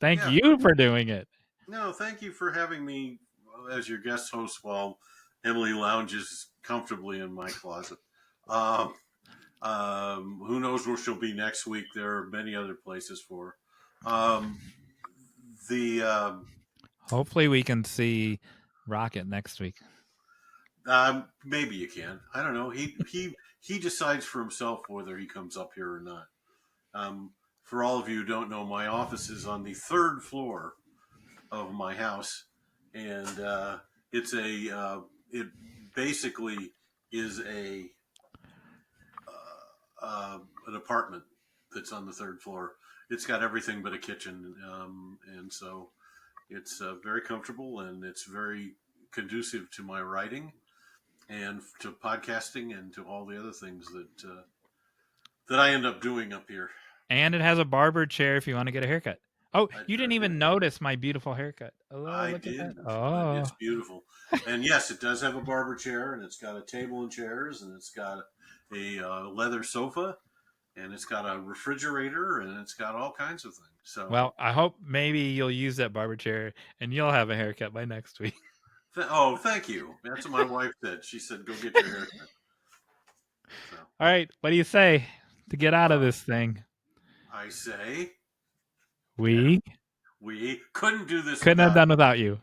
Thank Yeah. you for doing it. No, thank you for having me as your guest host while Emily lounges comfortably in my closet. Um, who knows where she'll be next week? There are many other places for her. The Hopefully, we can see Rocket next week. maybe you can. I don't know. He decides for himself whether he comes up here or not. For all of you who don't know, my office is on the third floor of my house, and it basically is an apartment that's on the third floor. It's got everything but a kitchen, and so It's very comfortable and it's very conducive to my writing and to podcasting and to all the other things that I end up doing up here. And it has a barber chair if you want to get a haircut. Oh, I, you I didn't did. even notice my beautiful haircut. Oh, I look at did, that. but Oh. it's beautiful. And yes, it does have a barber chair, and it's got a table and chairs, and it's got a leather sofa, and it's got a refrigerator, and it's got all kinds of things. So, Well, I hope maybe you'll use that barber chair and you'll have a haircut by next week. thank you. That's what my wife said. She said, "Go get your haircut." So, All right, what do you say to get out of uh, this thing? I say, yeah, We we couldn't do this couldn't have without done without you.